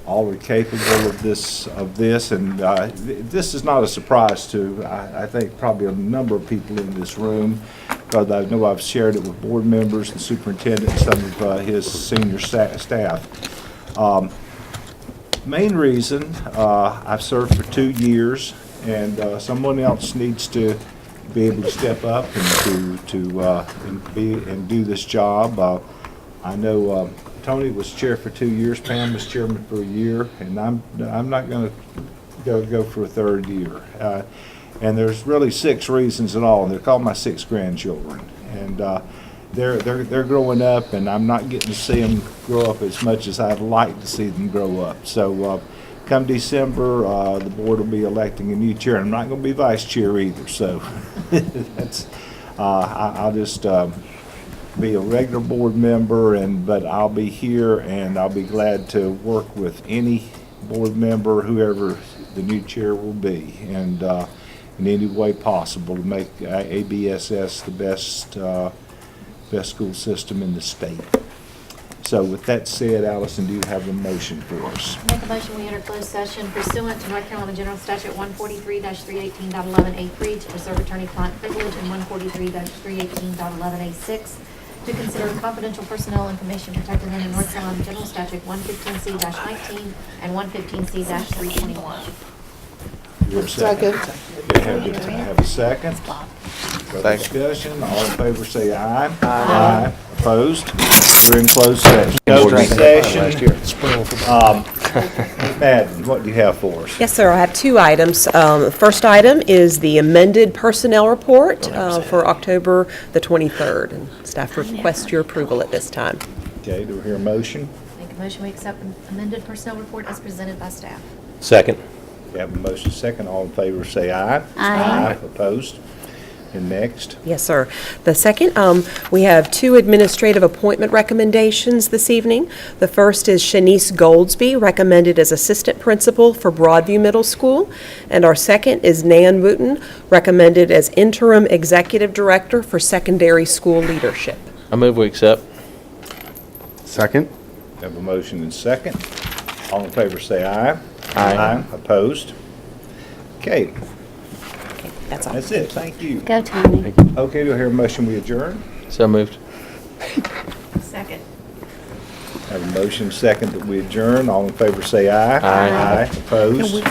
Speaker 1: All are capable of this, and this is not a surprise to, I think, probably a number of people in this room, because I know I've shared it with board members, the superintendent, and some of his senior staff. Main reason, I've served for 2 years, and someone else needs to be able to step up and and do this job. I know Tony was chair for 2 years, Pam was chairman for a year, and I'm not going to go for a 3rd year. And there's really 6 reasons in all, and they're called my 6 grandchildren. And they're growing up, and I'm not getting to see them grow up as much as I'd like to see them grow up. So come December, the board will be electing a new chair. I'm not going to be vice chair either, so that's I'll just be a regular board member, but I'll be here, and I'll be glad to work with any board member, whoever the new chair will be, and in any way possible to make ABSS the best school system in the state. So with that said, Allison, do you have a motion for us?
Speaker 18: Make a motion, we enter closed session pursuant to North Carolina General Statute 143-318.11A3 to preserve attorney-client privilege and 143-318.11A6 to consider confidential personnel information protected under North Carolina General Statute 115C-19 and 115C-321.
Speaker 1: Your second. Have a second. Further discussion, all in favor say aye. Aye. Opposed? We're in closed session. Closed session. Madden, what do you have for us?
Speaker 4: Yes, sir. I have 2 items. The first item is the amended personnel report for October the 23rd. And staff requests your approval at this time.
Speaker 1: Okay, do we hear a motion?
Speaker 18: Make a motion, we accept the amended personnel report as presented by staff.
Speaker 22: Second.
Speaker 1: We have a motion second. All in favor say aye.
Speaker 3: Aye.
Speaker 1: Opposed? And next?
Speaker 4: Yes, sir. The second, we have 2 administrative appointment recommendations this evening. The first is Shanice Goldsby, recommended as assistant principal for Broadview Middle School. And our second is Nan Wooten, recommended as interim executive director for secondary school leadership.
Speaker 6: I move we accept.
Speaker 8: Second.
Speaker 1: We have a motion and second. All in favor say aye.
Speaker 6: Aye.
Speaker 1: Opposed? Okay.
Speaker 4: That's all.
Speaker 1: That's it. Thank you.
Speaker 3: Go, Tony.
Speaker 1: Okay, do I hear a motion we adjourn?
Speaker 6: So moved.
Speaker 18: Second.
Speaker 1: Have a motion second that we adjourn. All in favor say aye.
Speaker 6: Aye.
Speaker 1: Opposed?